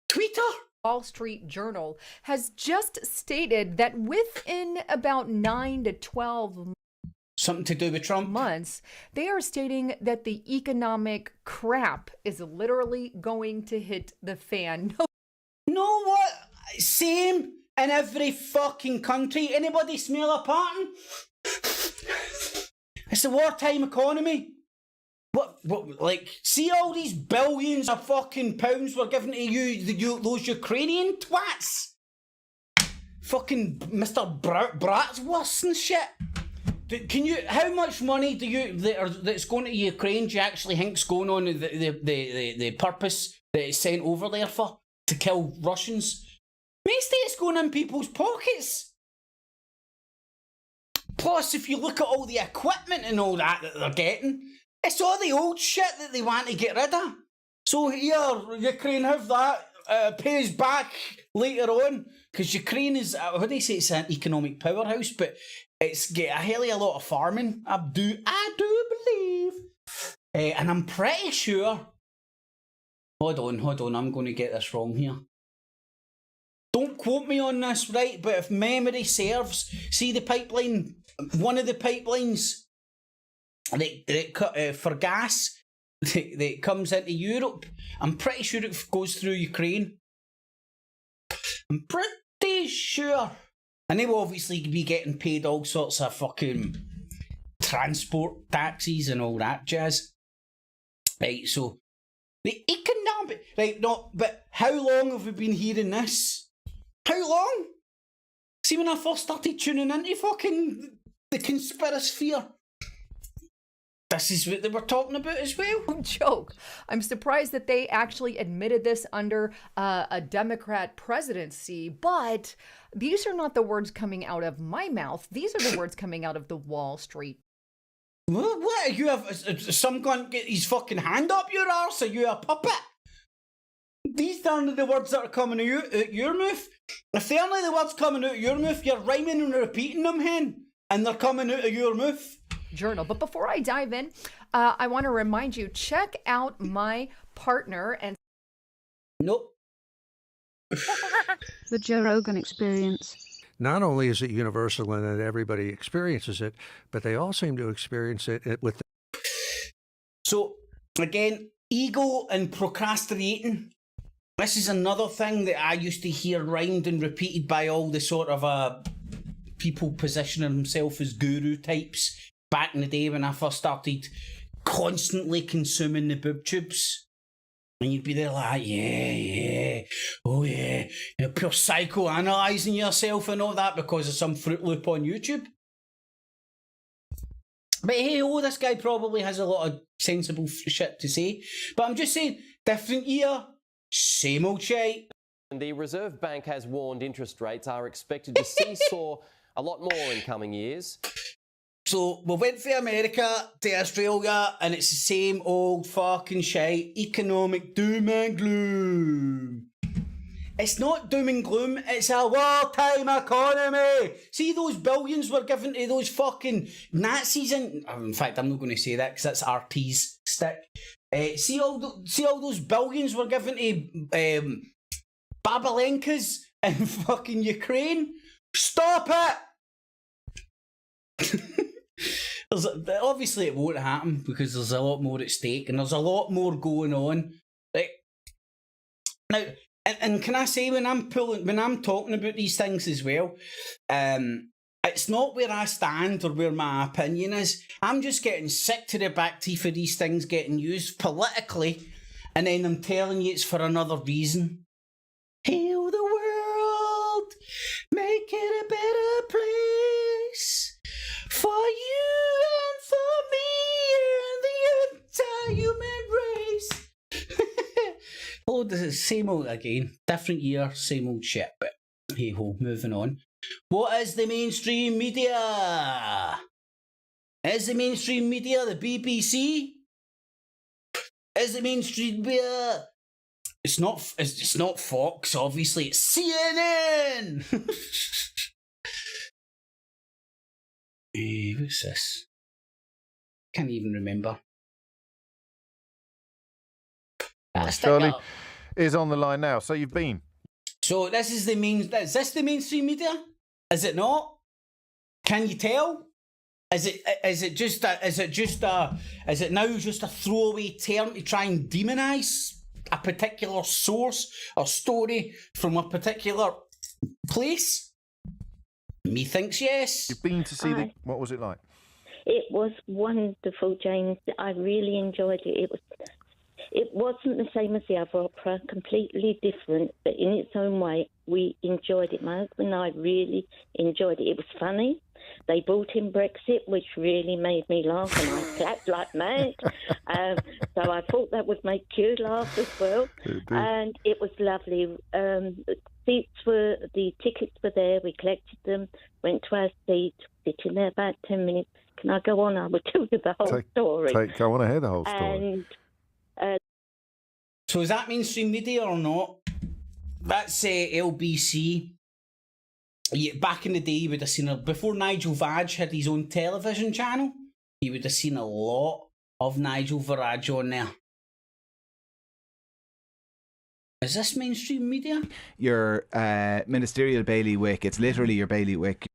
Twitter? Wall Street Journal has just stated that within about 9 to 12 something to do with Trump months, they are stating that the economic crap is literally going to hit the fan. No, what? Same in every fucking country. Anybody smell a pattern? It's a wartime economy. What, like, see all these billions of fucking pounds we're giving to those Ukrainian twats? Fucking Mr. Bratzworth and shit. How much money that's going to Ukraine do you actually think's going on the purpose that it's sent over there for? To kill Russians? Mostly it's going in people's pockets. Plus, if you look at all the equipment and all that they're getting, it's all the old shit that they want to get rid of. So here, Ukraine have that, pays back later on, because Ukraine is, how do you say, it's an economic powerhouse, but it's got a hell of a lot of farming. I do believe. And I'm pretty sure, hold on, I'm going to get this wrong here. Don't quote me on this, right, but if memory serves, see the pipeline, one of the pipelines that for gas that comes into Europe, I'm pretty sure it goes through Ukraine. I'm pretty sure. And they will obviously be getting paid all sorts of fucking transport taxes and all that jazz. Right, so the economic, right, no, but how long have we been hearing this? How long? See, when I first started tuning into fucking the conspiracy, this is what they were talking about as well. Joke. I'm surprised that they actually admitted this under a Democrat presidency, but these are not the words coming out of my mouth. These are the words coming out of the Wall Street. What? You have some cunt get his fucking hand up your arse? Are you a puppet? These aren't the words that are coming out your mouth. If they aren't the words coming out your mouth, you're rhyming and repeating them, hen, and they're coming out of your mouth. Journal. But before I dive in, I want to remind you, check out my partner and... Nope. The Joe Rogan Experience. Not only is it universal and that everybody experiences it, but they all seem to experience it with... So, again, ego and procrastinating. This is another thing that I used to hear rhymed and repeated by all the sort of people positioning themselves as guru types back in the day when I first started constantly consuming the boob tubes. And you'd be there like, yeah, oh yeah, pure psychoanalyzing yourself and all that because of some Fruit Loop on YouTube. But hey, this guy probably has a lot of sensible shit to say. But I'm just saying, different year, same old shit. And the Reserve Bank has warned interest rates are expected to seesaw a lot more in coming years. So we went from America to Australia and it's the same old fucking shite. Economic doom and gloom. It's not doom and gloom, it's a wartime economy. See those billions we're given to those fucking Nazis in fact, I'm not going to say that because that's RT's stick. See all those billions we're given to Babalenkas in fucking Ukraine? Stop it! Obviously it won't happen because there's a lot more at stake and there's a lot more going on. Right? Now, and can I say when I'm talking about these things as well, it's not where I stand or where my opinion is. I'm just getting sick to the back teeth of these things getting used politically, and then I'm telling you it's for another reason. Heal the world, make it a better place for you and for me and the entire human race. Oh, this is same old again. Different year, same old shit. But hey ho, moving on. What is the mainstream media? Is the mainstream media the BBC? Is the mainstream media? It's not Fox, obviously. It's CNN. What's this? Can't even remember. Shirley is on the line now. So you've been. So this is this the mainstream media? Is it not? Can you tell? Is it now just a throwaway term to try and demonise a particular source or story from a particular place? Me thinks yes. You've been to see what was it like? It was wonderful, James. I really enjoyed it. It wasn't the same as the other opera, completely different, but in its own way, we enjoyed it. My husband and I really enjoyed it. It was funny. They brought in Brexit, which really made me laugh, and I clapped like mad. So I thought that would make you laugh as well. And it was lovely. The tickets were there. We collected them, went to our seat, sitting there about 10 minutes. Can I go on? I will tell you the whole story. I want to hear the whole story. So is that mainstream media or not? That's LBC. Yeah, back in the day, you would have seen before Nigel Farage had his own television channel, you would have seen a lot of Nigel Farage on there. Is this mainstream media? Your ministerial bailiwick. It's literally your bailiwick.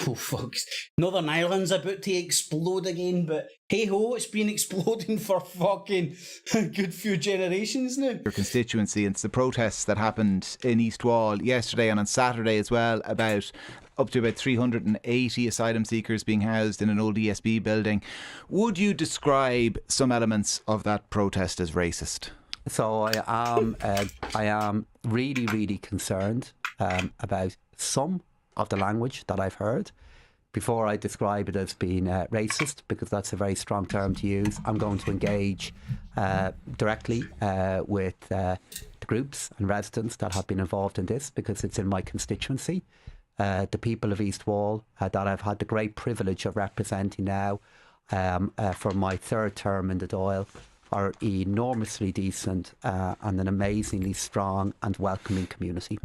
Oh, fucks. Northern Ireland's about to explode again, but hey ho, it's been exploding for fucking a good few generations now. Your constituency, and it's the protests that happened in East Wall yesterday and on Saturday as well, up to about 380 asylum seekers being housed in an old ESB building. Would you describe some elements of that protest as racist? So I am really, really concerned about some of the language that I've heard. Before I describe it as being racist, because that's a very strong term to use, I'm going to engage directly with the groups and residents that have been involved in this, because it's in my constituency. The people of East Wall that I've had the great privilege of representing now for my third term in the Dáil are enormously decent and an amazingly strong and welcoming community.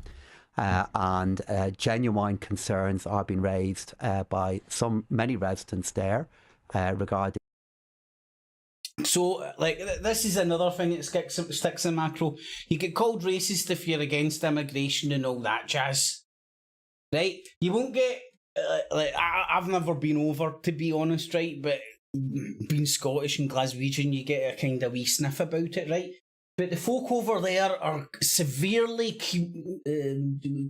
And genuine concerns are being raised by many residents there regarding. So, this is another thing that sticks in macro. You get called racist if you're against immigration and all that jazz, right? You won't get I've never been over, to be honest, right? But being Scottish and Glaswegian, you get a kind of wee sniff about it, right? But the folk over there are severely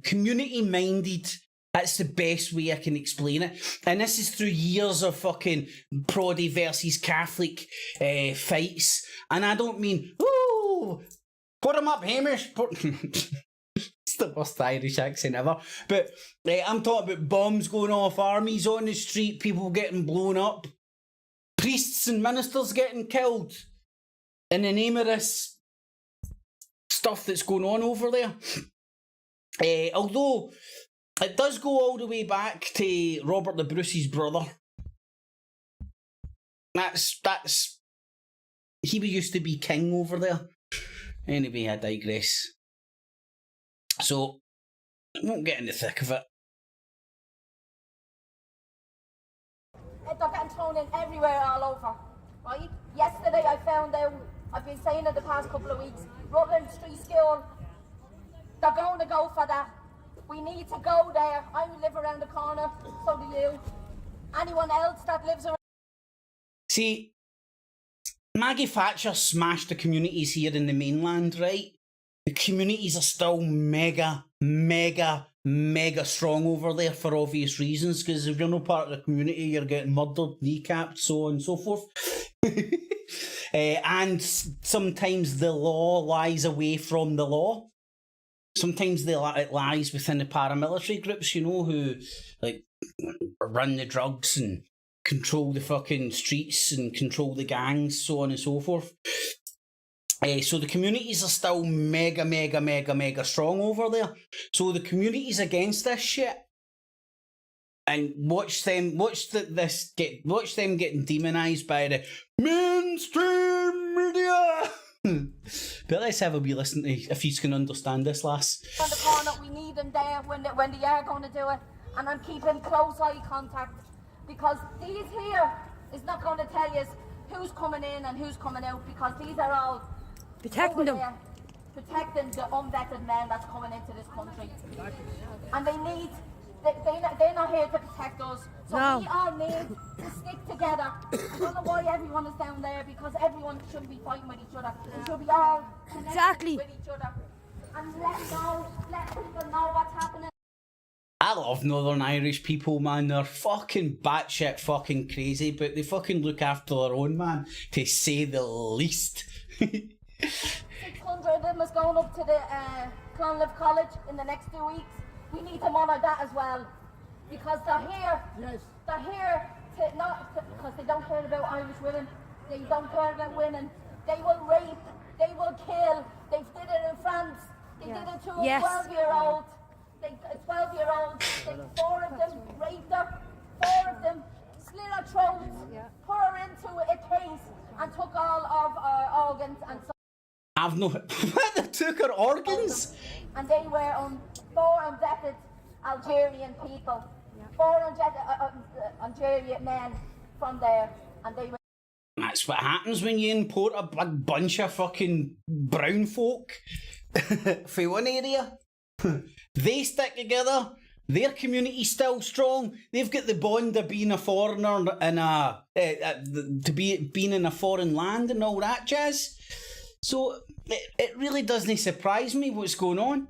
community-minded. That's the best way I can explain it. And this is through years of fucking Proddy versus Catholic fights. And I don't mean, Put him up, Hamish. It's the worst Irish accent ever. But I'm talking about bombs going off, armies on the street, people getting blown up, priests and ministers getting killed in the name of this stuff that's going on over there. Although it does go all the way back to Robert the Bruce's brother. That's he used to be king over there. Anyway, I digress. So I won't get in the thick of it. They're getting thrown in everywhere, all over, right? Yesterday I found out, I've been saying it the past couple of weeks, Rutland Street School, they're going to go for that. We need to go there. I live around the corner, so do you. Anyone else that lives around... See, Maggie Thatcher smashed the communities here in the mainland, right? The communities are still mega strong over there for obvious reasons, because if you're not part of the community, you're getting murdered, kneecapped, so on and so forth. And sometimes the law lies away from the law. Sometimes it lies within the paramilitary groups, you know, who like run the drugs and control the fucking streets and control the gangs, so on and so forth. So the communities are still mega strong over there. So the community's against this shit. And watch them getting demonised by the mainstream media. But let's have a wee listen to if you can understand this, lass. On the corner, we need them there when they are going to do it. And I'm keeping close eye contact, because these here is not going to tell you who's coming in and who's coming out, because these are all protecting them, protecting the unvetted men that's coming into this country. And they're not here to protect us. So we all need to stick together. I don't know why everyone is down there, because everyone shouldn't be fighting with each other. We should be all connected with each other. And let people know what's happening. I love Northern Irish people, man. They're fucking batshit fucking crazy, but they fucking look after their own, man, to say the least. 600 of them is going up to the Clonlive College in the next 2 weeks. We need to monitor that as well, because they're here. Yes. They're here because they don't care about Irish women. They don't care about women. They will rape. They will kill. They did it in France. They did it to a 12-year-old. 12-year-olds. 4 of them raped her. 4 of them slit her throat, put her into a case, and took all of her organs and so. I've no. They took her organs? And they were 4 unvetted Algerian people. 4 Algerian men from there, and they were. That's what happens when you import a big bunch of fucking brown folk from one area. They stick together. Their community's still strong. They've got the bond of being a foreigner and being in a foreign land and all that jazz. So it really doesn't surprise me what's going on.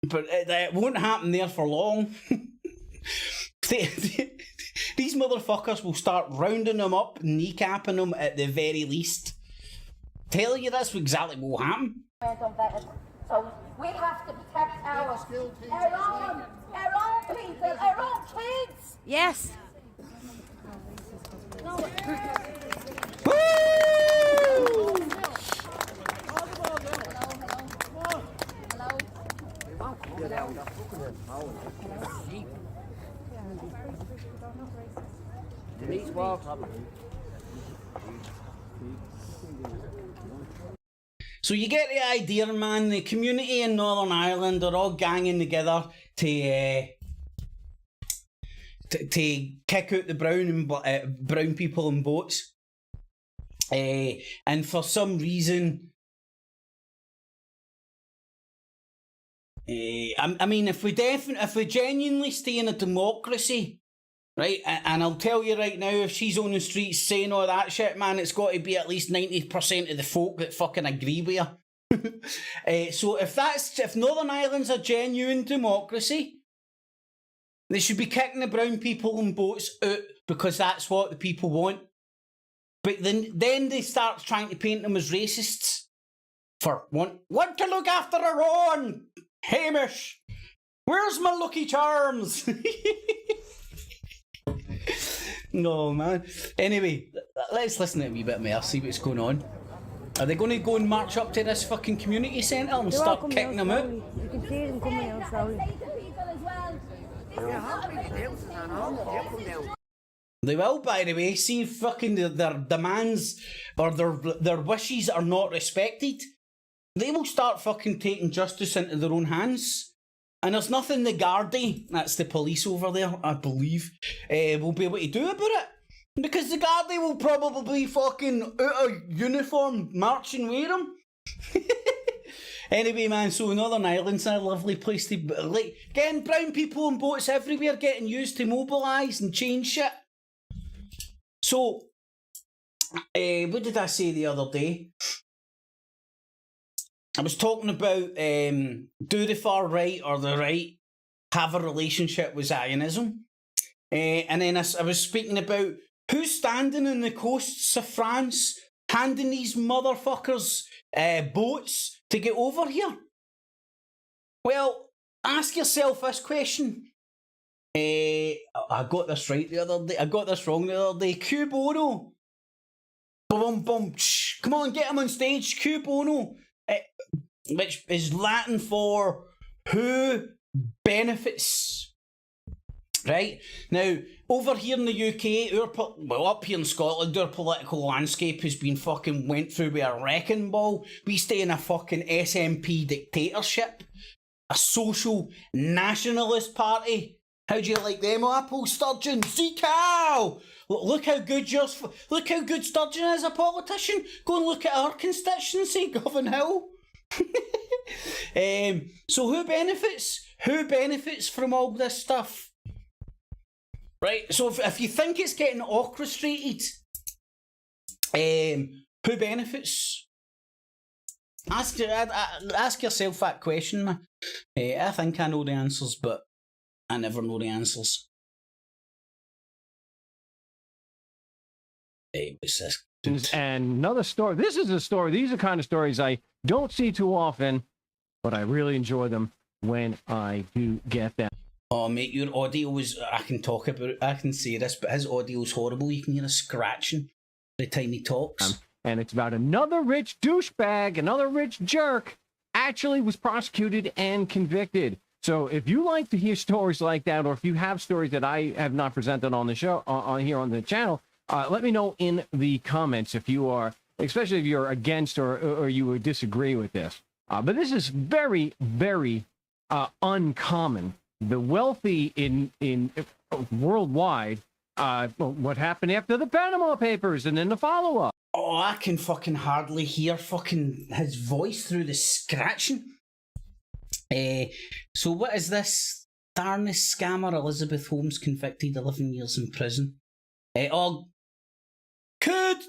But it won't happen there for long. These motherfuckers will start rounding them up, kneecapping them at the very least. Tell you that's exactly what will happen. So we have to protect our own people, our own kids. Yes. So you get the idea, man. The community in Northern Ireland are all ganging together to kick out the brown people in boats. And for some reason, I mean, if we genuinely stay in a democracy, right? And I'll tell you right now, if she's on the streets saying all that shit, man, it's got to be at least 90% of the folk that fucking agree with her. So if Northern Ireland's a genuine democracy, they should be kicking the brown people in boats out, because that's what the people want. But then they start trying to paint them as racists. for want to look after our own. Hamish, where's my Lucky Charms? No, man. Anyway, let's listen to a wee bit more, see what's going on. Are they going to go and march up to this fucking community centre and start kicking them out? You can see them coming out slowly. They will, by the way. See if fucking their demands or their wishes are not respected, they will start fucking taking justice into their own hands. And there's nothing the Gardaí, that's the police over there, I believe, will be able to do about it. Because the Gardaí will probably be fucking out of uniform marching with them. Anyway, man, so Northern Ireland's a lovely place to... Like, getting brown people on boats everywhere getting used to mobilise and change shit. So, what did I say the other day? I was talking about do the far right or the right have a relationship with Zionism? And then I was speaking about who's standing on the coasts of France handing these motherfuckers boats to get over here? Well, ask yourself this question. I got this right the other day. I got this wrong the other day. Q Bono. Boom, boom. Come on, get him on stage. Q Bono. Which is Latin for who benefits. Right? Now, over here in the UK, up here in Scotland, our political landscape has been fucking went through with a wrecking ball. We stay in a fucking SNP dictatorship. A social nationalist party. How do you like them apples, Sturgeon? Zeke-ow! Look how good Sturgeon is a politician. Go and look at our constituency, Govan Hill. So who benefits? Who benefits from all this stuff? Right, so if you think it's getting orchestrated, who benefits? Ask yourself that question, man. I think I know the answers, but I never know the answers. What's this? And another story. This is a story. These are the kind of stories I don't see too often, but I really enjoy them when I do get them. Oh, mate, your audio is... I can talk about it. I can say this, but his audio is horrible. You can hear a scratching every time he talks. And it's about another rich douchebag, another rich jerk, actually was prosecuted and convicted. So if you like to hear stories like that, or if you have stories that I have not presented on the show, on here on the channel, let me know in the comments if you are, especially if you're against or you would disagree with this. But this is very, very uncommon. The wealthy in worldwide, what happened after the Panama Papers and then the follow-up. Oh, I can fucking hardly hear fucking his voice through the scratching. So what is this? Darnest scammer Elizabeth Holmes convicted 11 years in prison. Could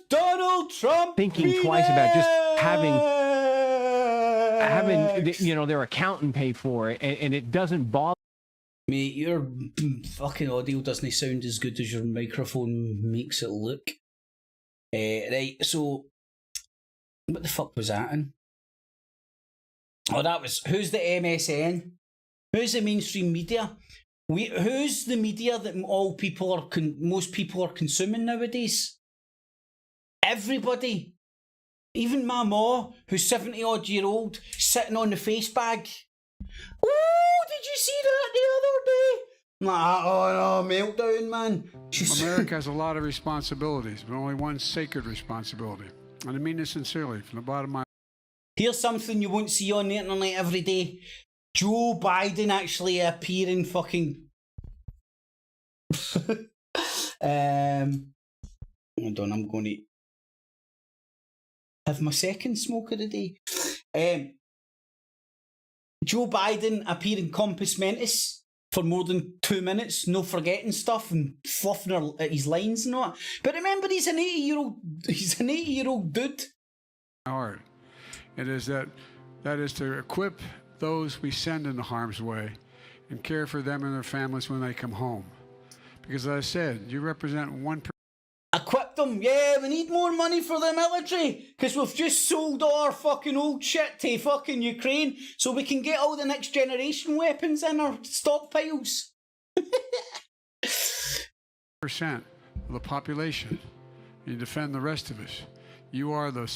Donald Trump thinking twice about just having their accountant pay for it, and it doesn't bother. Mate, your fucking audio doesn't sound as good as your microphone makes it look. Right, so what the fuck was that in? Oh, that was, who's the MSN? Who's the mainstream media? Who's the media that most people are consuming nowadays? Everybody. Even my ma, who's 70-odd-year-old, sitting on the face bag. Oh, did you see that the other day? Oh no, meltdown, man. America has a lot of responsibilities, but only one sacred responsibility. And I mean this sincerely, from the bottom of my... Here's something you won't see on the internet every day. Joe Biden actually appearing fucking... Hold on, I'm going to have my second smoke of the day. Joe Biden appearing compos mentis for more than 2 minutes, no forgetting stuff and fluffing his lines and all that. But remember, he's an 80-year-old dude. Hard. It is that is to equip those we send into harm's way and care for them and their families when they come home. Because as I said, you represent one... Equip equip them. Yeah, we need more money for the military because we've just sold all our fucking old shit to fucking Ukraine so we can get all the next generation weapons in our stockpiles. Percent of the population. You defend the rest of us. You're the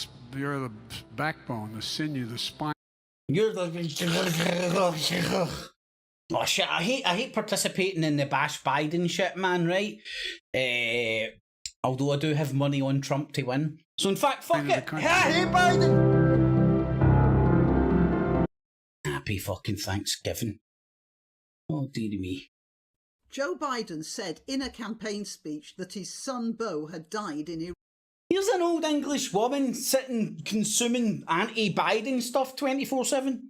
backbone, the sinew, the spine. You're the oh shit! I hate participating in the bash Biden shit, man. Right? Although I do have money on Trump to win. So in fact, fuck it. I hate Biden. Happy fucking Thanksgiving. Oh dearie me. Joe Biden said in a campaign speech that his son Beau had died in Iraq. Here's an old English woman sitting consuming anti-Biden stuff 24/7.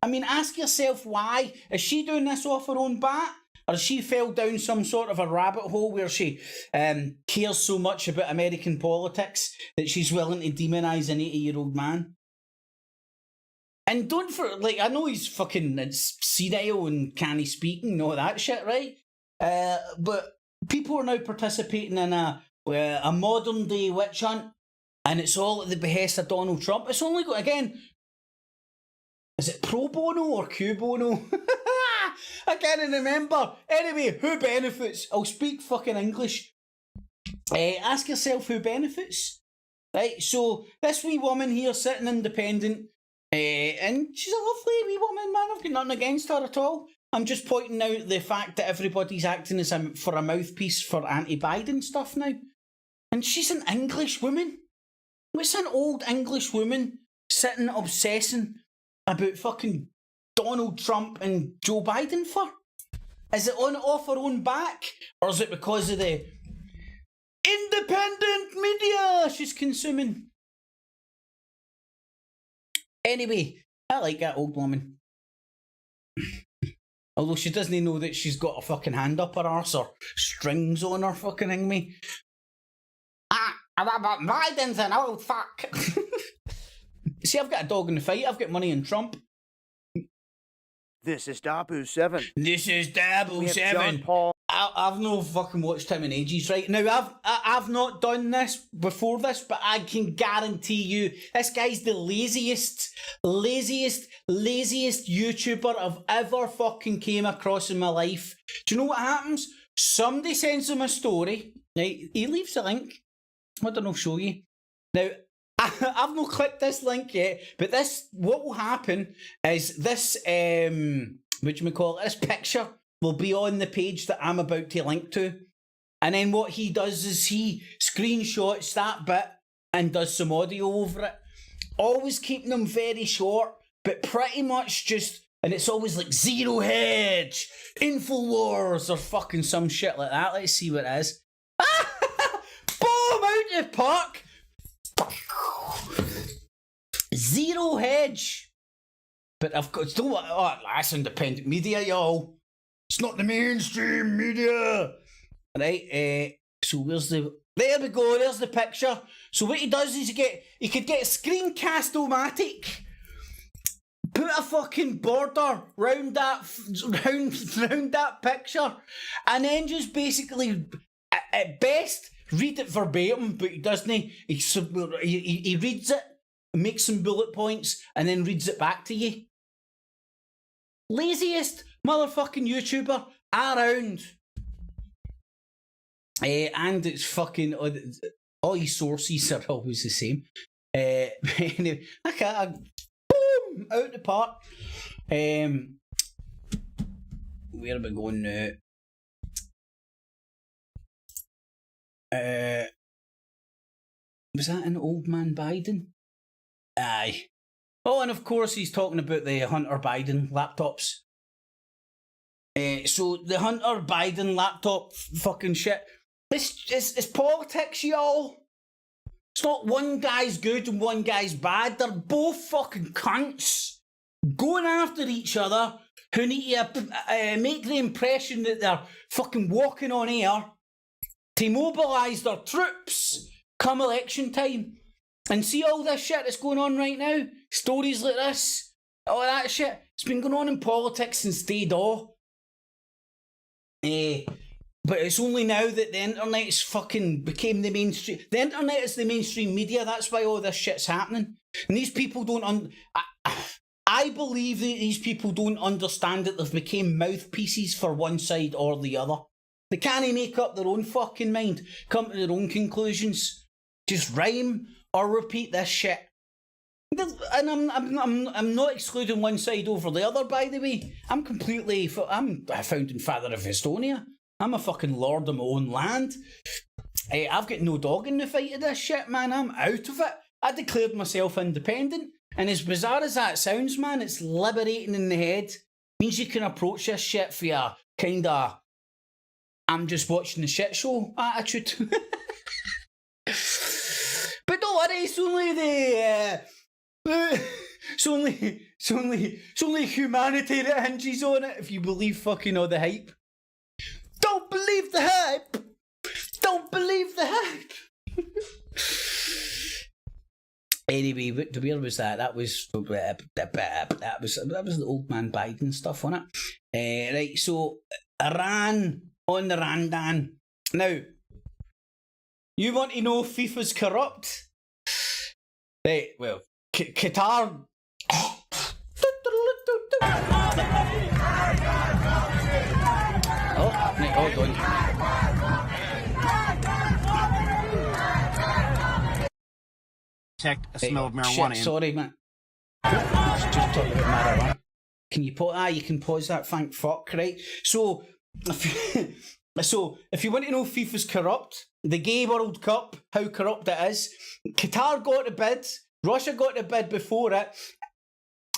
I mean, ask yourself why. Is she doing this off her own bat? Or has she fell down some sort of a rabbit hole where she cares so much about American politics that she's willing to demonise an 80-year-old man? And I know he's fucking senile and can't speak and all that shit, right? But people are now participating in a modern day witch hunt, and it's all at the behest of Donald Trump. It's only got, again, is it pro bono or Q bono? I can't remember. Anyway, who benefits? I'll speak fucking English. Ask yourself who benefits. Right, so this wee woman here sitting independent, and she's a lovely wee woman, man. I've got nothing against her at all. I'm just pointing out the fact that everybody's acting as for a mouthpiece for anti-Biden stuff now. And she's an English woman. What's an old English woman sitting obsessing about fucking Donald Trump and Joe Biden for? Is it off her own back? Or is it because of the independent media she's consuming? Anyway, I like that old woman. Although she doesn't know that she's got a fucking hand up her arse or strings on her fucking thingy. Biden's an old fuck. See, I've got a dog in the fight. I've got money in Trump. This is Dabu 7. This is Dabu 7. I've no fucking watched him in ages, right? Now, I've not done this before this, but I can guarantee you this guy's the laziest YouTuber I've ever fucking came across in my life. Do you know what happens? Somebody sends him a story, right? He leaves a link. I don't know, show you. Now, I've not clicked this link yet, but what will happen is this, this picture will be on the page that I'm about to link to. And then what he does is he screenshots that bit and does some audio over it. Always keeping them very short, but pretty much just, and it's always like Zero Hedge, Infowars, or fucking some shit like that. Let's see what it is. Boom! Out of park! Zero Hedge. But I've got still that's independent media, y'all. It's not the mainstream media. Right, so where's there we go, there's the picture. So what he does is he could get a screencast-o-matic, put a fucking border round that picture, and then just basically, at best, read it verbatim, but he doesn't. He reads it, makes some bullet points, and then reads it back to you. Laziest motherfucking YouTuber around. And it's fucking all his sources are always the same. Anyway, okay, boom, out the park. Where are we going now? Was that an old man Biden? Aye. Oh, and of course he's talking about the Hunter Biden laptops. So the Hunter Biden laptop fucking shit. It's politics, y'all. It's not one guy's good and one guy's bad. They're both fucking cunts going after each other who need to make the impression that they're fucking walking on air to mobilise their troops come election time. And see all this shit that's going on right now? Stories like this, all that shit. It's been going on in politics since day dawn. But it's only now that the internet's fucking became the mainstream. The internet is the mainstream media. That's why all this shit's happening. And these people don't. I believe that these people don't understand that they've become mouthpieces for one side or the other. They can't make up their own fucking mind, come to their own conclusions. Just rhyme or repeat this shit. And I'm not excluding one side over the other, by the way. I'm a founding father of Estonia. I'm a fucking lord of my own land. I've got no dog in the fight of this shit, man. I'm out of it. I declared myself independent. And as bizarre as that sounds, man, it's liberating in the head. Means you can approach this shit for your kind of, I'm just watching the shit show attitude. But don't worry, it's only humanity that hinges on it, if you believe fucking all the hype. Don't believe the hype! Don't believe the hype! Anyway, where was that? That was the old man Biden stuff, wasn't it? Right, so Iran on the Randan. Now, you want to know if FIFA's corrupt? Right, well, Qatar. Right, hold on. Detect a smell of marijuana. Shit, sorry, man. Just talking about marijuana. Can you pause? You can pause that. Thank fuck, right? So, if you want to know if FIFA's corrupt, the Gay World Cup, how corrupt it is, Qatar got a bid, Russia got a bid before it,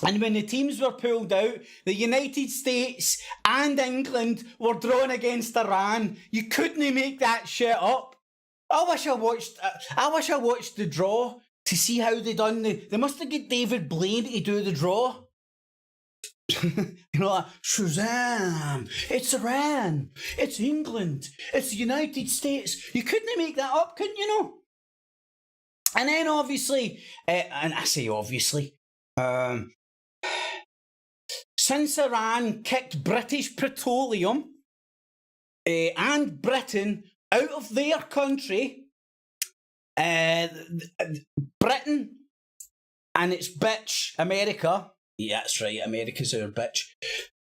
and when the teams were pulled out, the United States and England were drawn against Iran. You couldn't make that shit up. I wish I watched the draw to see how they done they must have got David Blaine to do the draw. You know, like, Shazam! It's Iran! It's England! It's the United States! You couldn't make that up, couldn't you know? And then obviously, and I say obviously, since Iran kicked British Petroleum and Britain out of their country, Britain and its bitch, America, yeah, that's right, America's our bitch,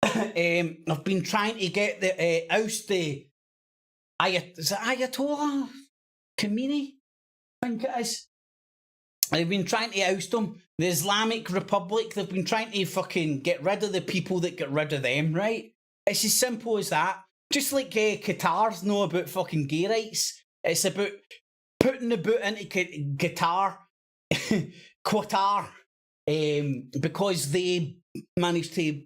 have been trying to get the oust the is it Ayatollah Khomeini? I think it is. They've been trying to oust them. The Islamic Republic, they've been trying to fucking get rid of the people that get rid of them, right? It's as simple as that. Just like Qatar's know about fucking gay rights. It's about putting the boot into Qatar, because they managed to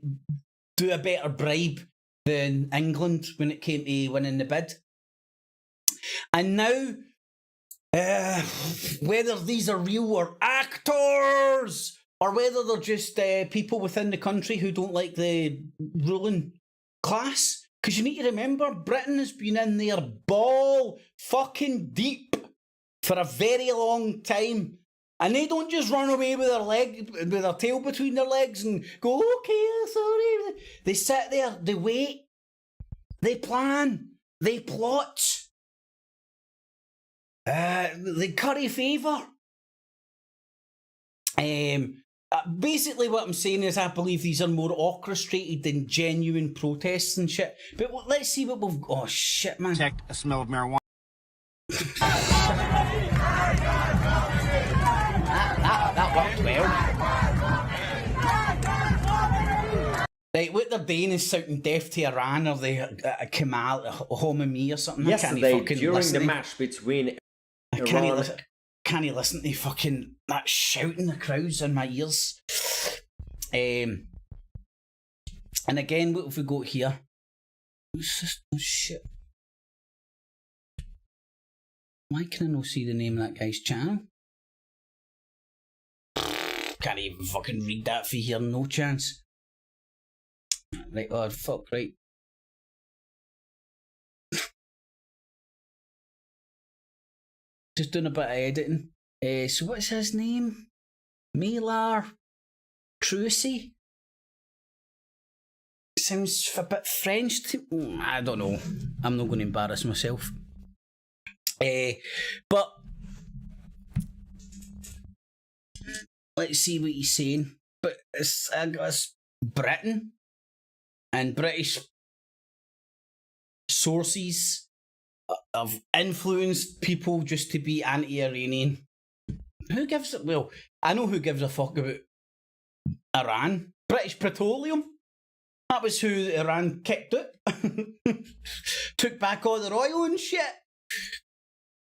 do a better bribe than England when it came to winning the bid. And now, whether these are real or actors, or whether they're just people within the country who don't like the ruling class, because you need to remember, Britain has been in there ball fucking deep for a very long time. And they don't just run away with their tail between their legs and go, okay, sorry. They sit there, they wait, they plan, they plot, they curry favour. Basically what I'm saying is I believe these are more orchestrated than genuine protests and shit. But let's see what we've... Oh, shit, man. Detect a smell of marijuana. That worked well. Right, what they're doing is shouting death to Iran or the Kamal, Homami or something. Yesterday, during the match between Iran... Can't you listen to fucking that shouting the crowds in my ears? And again, what have we got here? What's this? Oh shit. Why can I not see the name of that guy's channel? Can't even fucking read that for here, no chance. Right, oh fuck, right. Just doing a bit of editing. So what's his name? Malar Trucy? sounds a bit French to I don't know. I'm not going to embarrass myself. But let's see what he's saying. But it's Britain and British sources have influenced people just to be anti-Iranian. Who gives it? Well, I know who gives a fuck about Iran. British Petroleum. That was who Iran kicked out. Took back all their oil and shit.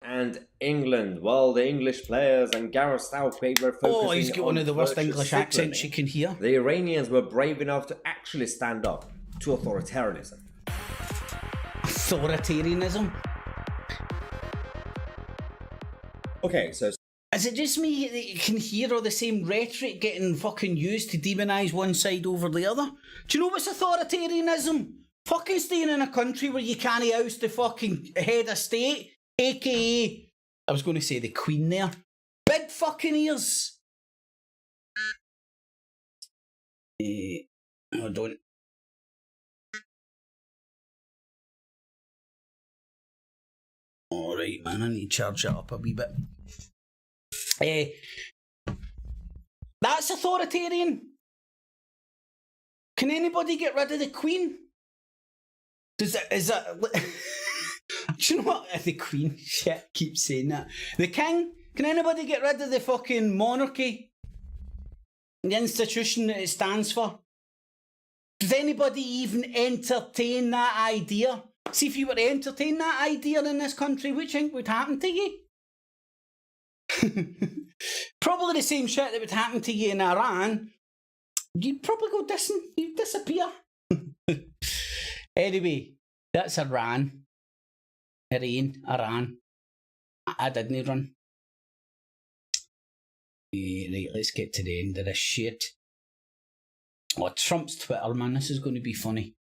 And England, well, the English players and Gareth Southgate were focusing he's got one of the worst English accents you can hear. The Iranians were brave enough to actually stand up to authoritarianism. Authoritarianism? Okay, so... Is it just me that you can hear all the same rhetoric getting fucking used to demonise one side over the other? Do you know what's authoritarianism? Fucking staying in a country where you can't oust the fucking head of state, aka, I was going to say the Queen there. Big fucking ears. Hold on. Alright, man, I need to charge it up a wee bit. That's authoritarian. Can anybody get rid of the Queen? Is that do you know what? The Queen, shit, keep saying that. The King, can anybody get rid of the fucking monarchy? The institution that it stands for? Does anybody even entertain that idea? See, if you were to entertain that idea in this country, what do you think would happen to you? Probably the same shit that would happen to you in Iran. You'd probably go you'd disappear. Anyway, that's Iran. Iran. I didn't run. Right, let's get to the end of this shit. Oh, Trump's Twitter, man, this is going to be funny.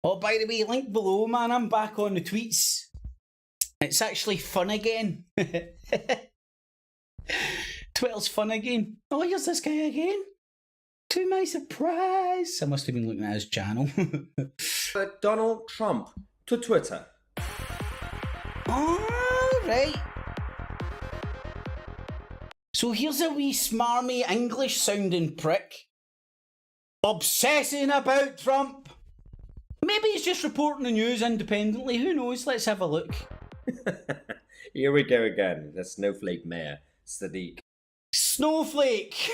Oh, by the way, link below, man, I'm back on the tweets. It's actually fun again. Twitter's fun again. Oh, here's this guy again. To my surprise. I must have been looking at his channel. But Donald Trump to Twitter. Alright. So here's a wee smarmy English sounding prick obsessing about Trump. Maybe he's just reporting the news independently. Who knows? Let's have a look. Here we go again. The snowflake mayor, Sadiq. Snowflake!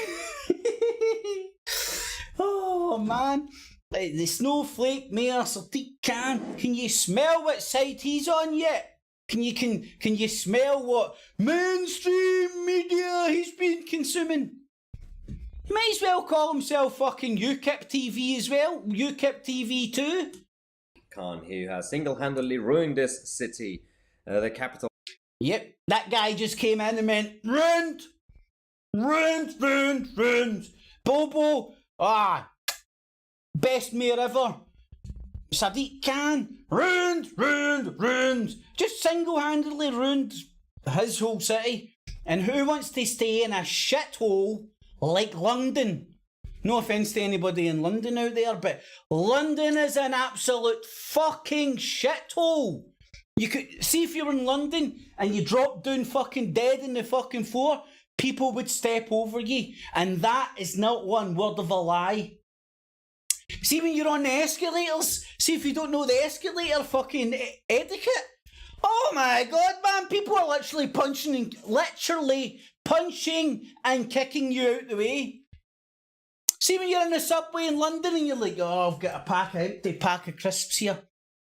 Oh, man. The snowflake mayor, Sadiq Khan. Can you smell what side he's on yet? Can you smell what mainstream media he's been consuming? He might as well call himself fucking UKIP TV as well. UKIP TV too. Khan, who has single-handedly ruined this city, the capital. Yep, that guy just came in and went, ruined. Bobo, best mayor ever. Sadiq Khan, ruined. Just single-handedly ruined his whole city. And who wants to stay in a shithole like London? No offence to anybody in London out there, but London is an absolute fucking shithole. You could see if you were in London and you dropped down fucking dead in the fucking floor, people would step over you. And that is not one word of a lie. See when you're on the escalators, see if you don't know the escalator fucking etiquette. Oh my god, man, people are literally punching and kicking you out the way. See when you're in the subway in London and you're like, oh, I've got an empty pack of crisps here.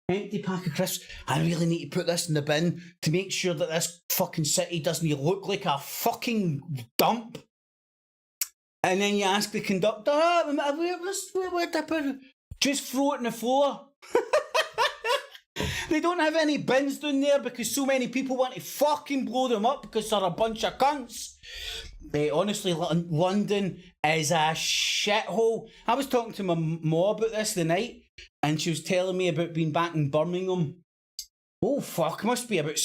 Empty pack of crisps. I really need to put this in the bin to make sure that this fucking city doesn't look like a fucking dump. And then you ask the conductor, where'd I put it? Just throw it on the floor. They don't have any bins down there because so many people want to fucking blow them up because they're a bunch of cunts. Honestly, London is a shithole. I was talking to my mom about this the night, and she was telling me about being back in Birmingham. Oh, fuck, must be about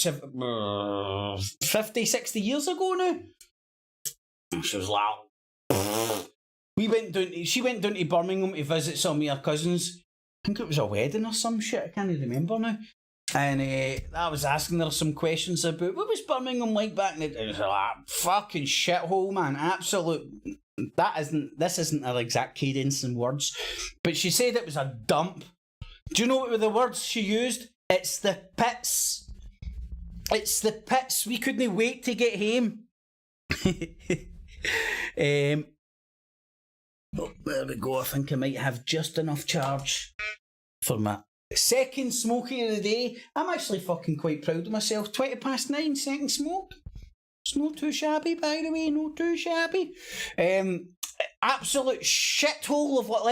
50, 60 years ago now. And she was like, She went down to Birmingham to visit some of her cousins. I think it was a wedding or some shit. I can't remember now. And I was asking her some questions about what was Birmingham like back in the day. It was like fucking shithole, man. Absolute. This isn't her exact cadence in words, but she said it was a dump. Do you know what were the words she used? It's the pits. It's the pits. We couldn't wait to get home. Oh, there we go. I think I might have just enough charge for my second smoky of the day. I'm actually fucking quite proud of myself. 9:20, second smoke. It's not too shabby, by the way. Not too shabby. Absolute shithole of what.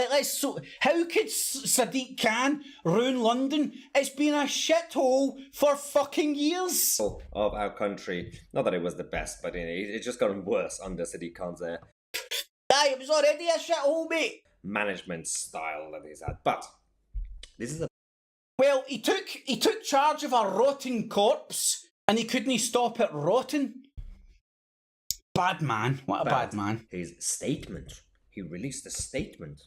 How could Sadiq Khan ruin London? It's been a shithole for fucking years. Of our country. Not that it was the best, but it's just gotten worse under Sadiq Khan's It was already a shithole, mate. management style that he's had. But this is a Well, he took charge of a rotting corpse and he couldn't stop it rotting. Bad man. What a bad man. His statement. He released a statement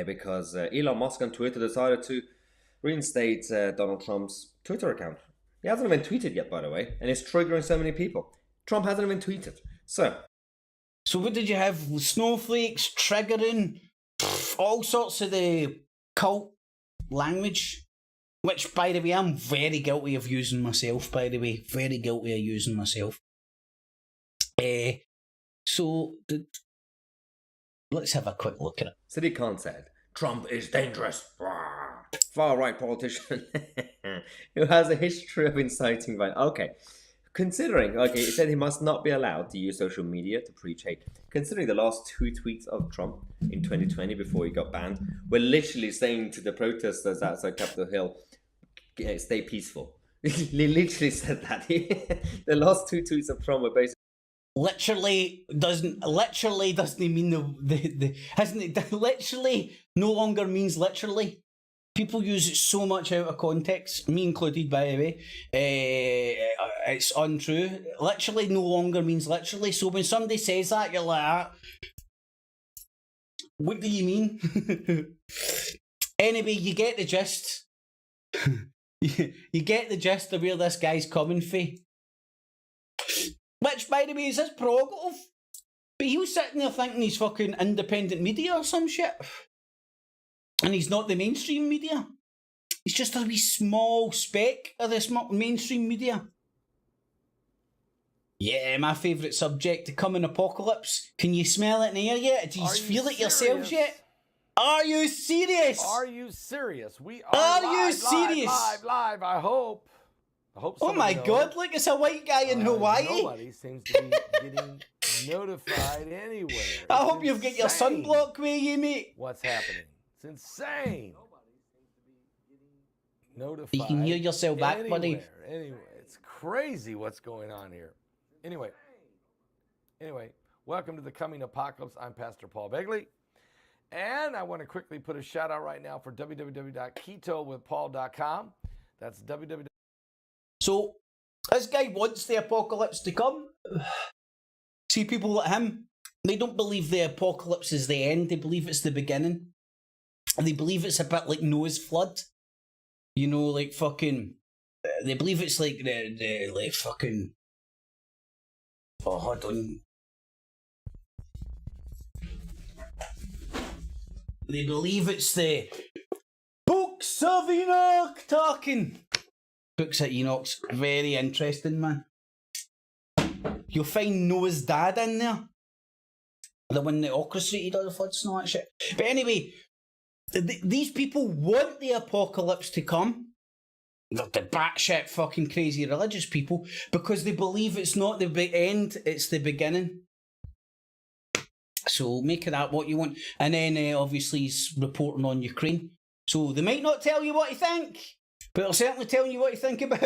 because Elon Musk on Twitter decided to reinstate Donald Trump's Twitter account. He hasn't even tweeted yet, by the way, and it's triggering so many people. Trump hasn't even tweeted. So what did you have? Snowflakes triggering all sorts of the cult language, which, by the way, I'm very guilty of using myself, by the way. Very guilty of using myself. Let's have a quick look at it. Sadiq Khan said, Trump is dangerous. Far-right politician who has a history of inciting violence. Okay. Considering, he said he must not be allowed to use social media to preach hate. Considering the last 2 tweets of Trump in 2020 before he got banned were literally saying to the protesters outside Capitol Hill, stay peaceful. He literally said that. The last 2 tweets of Trump were basically literally doesn't mean the hasn't it literally no longer means literally. People use it so much out of context, me included, by the way. It's untrue. Literally no longer means literally. So when somebody says that, you're like, what do you mean? Anyway, you get the gist. You get the gist of where this guy's coming from. Which, by the way, is his prerogative. But he was sitting there thinking he's fucking independent media or some shit. And he's not the mainstream media. He's just a wee small speck of this mainstream media. Yeah, my favourite subject, the coming apocalypse. Can you smell it in the air yet? Do you feel it yourselves yet? Are you serious? Are you serious? We are you serious? Live, I hope. Oh my God, look, it's a white guy in Hawaii. Nobody seems to be getting notified anywhere. I hope you've got your sunblock with you, mate. What's happening? It's insane. Notified. You can hear yourself back, buddy. Anyway, it's crazy what's going on here. Anyway, welcome to the coming apocalypse. I'm Pastor Paul Begley. And I want to quickly put a shout out right now for www.ketowithpaul.com. That's www. So, this guy wants the apocalypse to come. See, people like him, they don't believe the apocalypse is the end. They believe it's the beginning. And they believe it's a bit like Noah's flood. You know, like fucking... They believe it's like the like fucking... Oh, hold on. They believe it's the Books of Enoch talking. Books of Enoch's very interesting, man. You'll find Noah's dad in there. The one that orchestrated all the floods and all that shit. But anyway, these people want the apocalypse to come. They're the batshit fucking crazy religious people because they believe it's not the end, it's the beginning. So make of that what you want. And then obviously he's reporting on Ukraine. So they might not tell you what to think, but they're certainly telling you what to think about.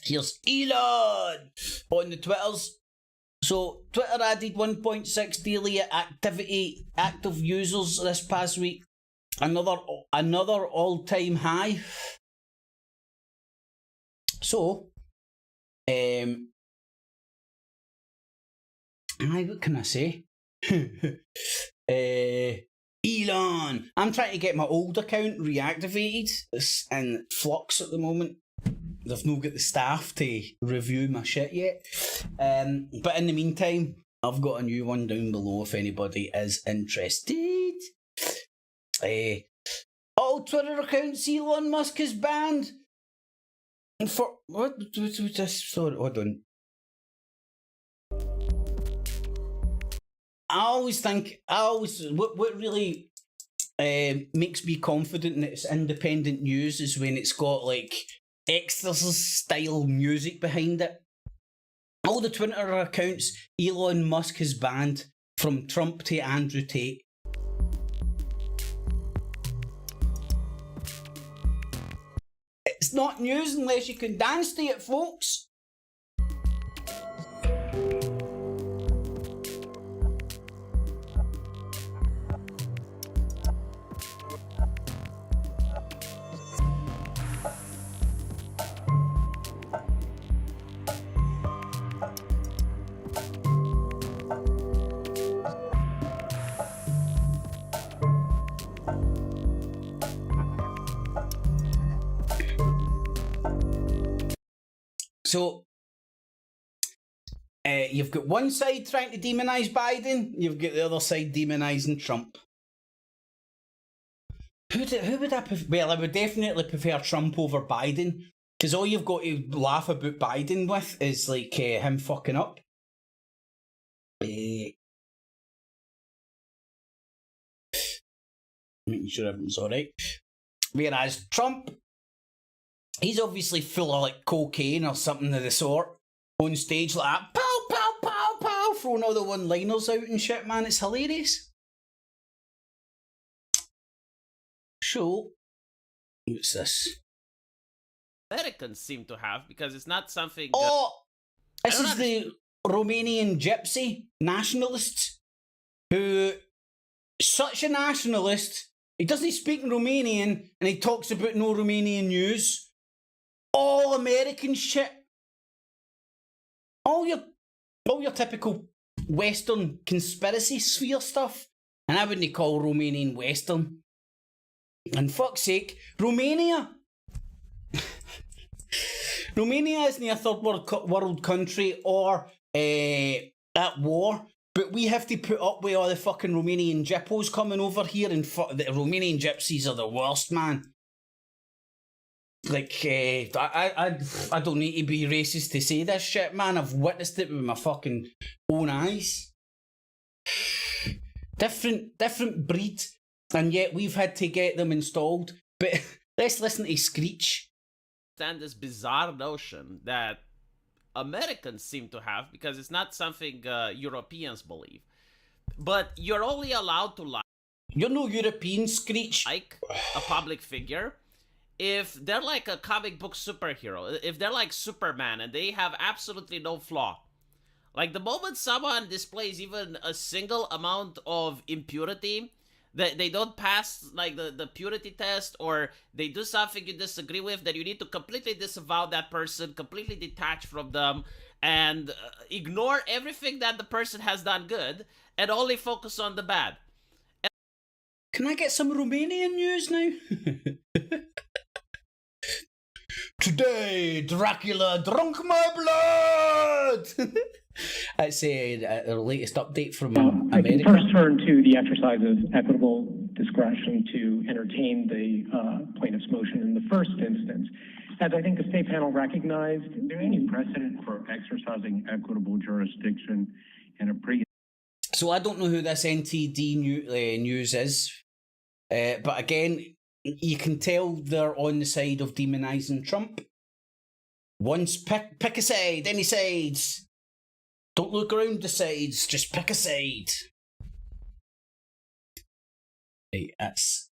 Here's Elon on the Twitters. So Twitter added 1.6 daily active users this past week. Another all-time high. So, Aye, what can I say? Elon! I'm trying to get my old account reactivated. It's in flux at the moment. They've not got the staff to review my shit yet. But in the meantime, I've got a new one down below if anybody is interested. All Twitter accounts Elon Musk has banned. And for what was this? Sorry, hold on. What really makes me confident that it's independent news is when it's got like Exorcist style music behind it. All the Twitter accounts Elon Musk has banned, from Trump to Andrew Tate. It's not news unless you can dance to it, folks. So, you've got one side trying to demonise Biden, you've got the other side demonising Trump. Who would I prefer? Well, I would definitely prefer Trump over Biden, because all you've got to laugh about Biden with is like him fucking up. Making sure everything's alright. Whereas Trump, he's obviously full of like cocaine or something of the sort on stage like that. Pow, pow, pow, pow, throwing all the one-liners out and shit, man. It's hilarious. So, what's this? Americans seem to have, because it's not something... This is the Romanian gypsy nationalist who, such a nationalist, he doesn't speak Romanian and he talks about no Romanian news. All American shit. All your typical Western conspiracy sphere stuff. And I wouldn't call Romanian Western. And fuck's sake, Romania. Romania isn't a third world country or at war. But we have to put up with all the fucking Romanian jippos coming over here, and the Romanian gypsies are the worst, man. Like, I don't need to be racist to say this shit, man. I've witnessed it with my fucking own eyes. Different breed, and yet we've had to get them installed. But let's listen to Screech. Understand this bizarre notion that Americans seem to have, because it's not something Europeans believe. But you're only allowed to like... You're no European, Screech. Like a public figure if they're like a comic book superhero, if they're like Superman and they have absolutely no flaw. Like the moment someone displays even a single amount of impurity, that they don't pass like the purity test, or they do something you disagree with, then you need to completely disavow that person, completely detach from them, and ignore everything that the person has done good, and only focus on the bad. Can I get some Romanian news now? Today, Dracula drunk my blood! That's the latest update from America. I can first turn to the exercise of equitable discretion to entertain the plaintiff's motion in the first instance. As I think the state panel recognized, is there any precedent for exercising equitable jurisdiction in a pre... So I don't know who this NTD news is, but again, you can tell they're on the side of demonising Trump. Once pick a side, any sides. Don't look around the sides, just pick a side. Right, that's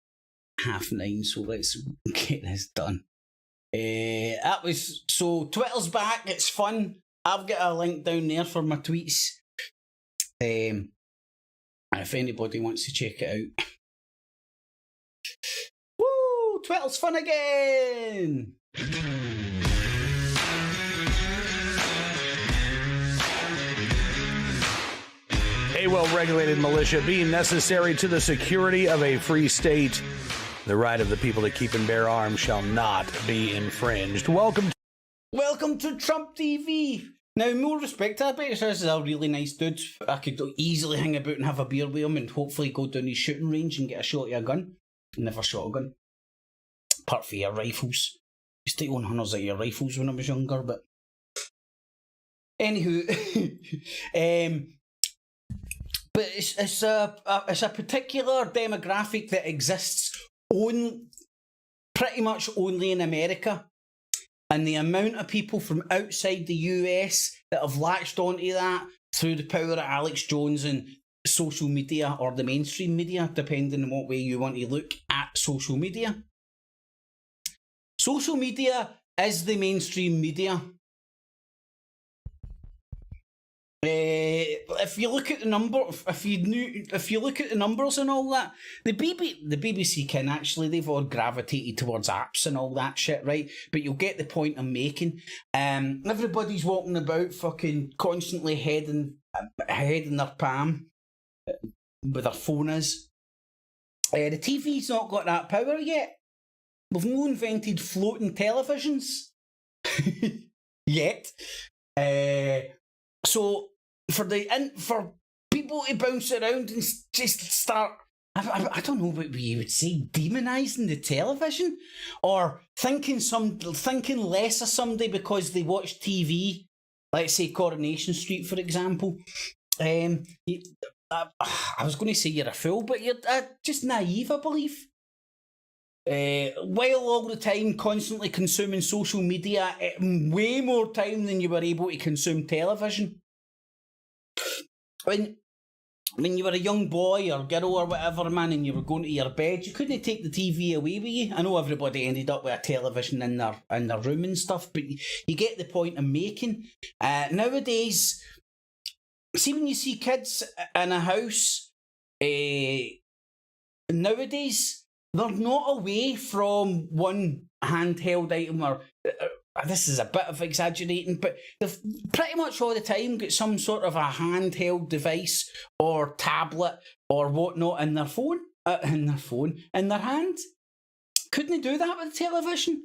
9:30, so let's get this done. That was, so Twitter's back, it's fun. I've got a link down there for my tweets. If anybody wants to check it out. Woo! Twitter's fun again! a well-regulated militia being necessary to the security of a free state. The right of the people to keep and bear arms shall not be infringed. Welcome to Trump TV. Now, more respect, I bet this is a really nice dude. I could easily hang about and have a beer with him and hopefully go down his shooting range and get a shot at a gun. Never shot a gun. Apart from your rifles. Used to own hundreds of your rifles when I was younger, but... Anywho, but it's a particular demographic that exists pretty much only in America. And the amount of people from outside the US that have latched onto that through the power of Alex Jones and social media, or the mainstream media, depending on what way you want to look at social media. Social media is the mainstream media. If you look at the numbers and all that, the BBC can actually, they've all gravitated towards apps and all that shit, right? But you'll get the point I'm making. Everybody's walking about fucking constantly head in their palm with their phone is. The TV's not got that power yet. We've no invented floating televisions yet. So for people to bounce around and just start, I don't know what you would say, demonising the television, or thinking less of somebody because they watch TV, let's say Coronation Street, for example. I was going to say you're a fool, but you're just naive, I believe. While all the time constantly consuming social media, way more time than you were able to consume television. When you were a young boy or girl or whatever, man, and you were going to your bed, you couldn't take the TV away with you. I know everybody ended up with a television in their room and stuff, but you get the point I'm making. Nowadays, see when you see kids in a house, nowadays, they're not away from one handheld item, or this is a bit of exaggerating, but they've pretty much all the time got some sort of a handheld device or tablet or whatnot in their hand. Couldn't do that with television.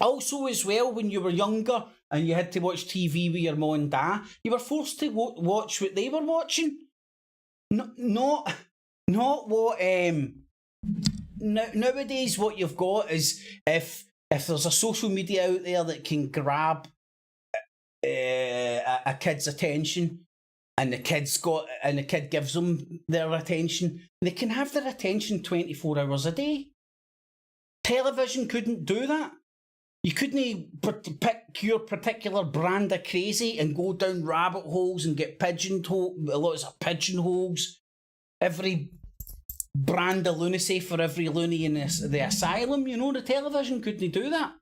Also, as well, when you were younger and you had to watch TV with your mum and dad, you were forced to watch what they were watching. Not what. Nowadays, what you've got is if there's a social media out there that can grab a kid's attention, and the kid gives them their attention, they can have their attention 24 hours a day. Television couldn't do that. You couldn't pick your particular brand of crazy and go down rabbit holes and get lots of pigeonholes. Every brand of lunacy for every loony in the asylum, the television couldn't do that.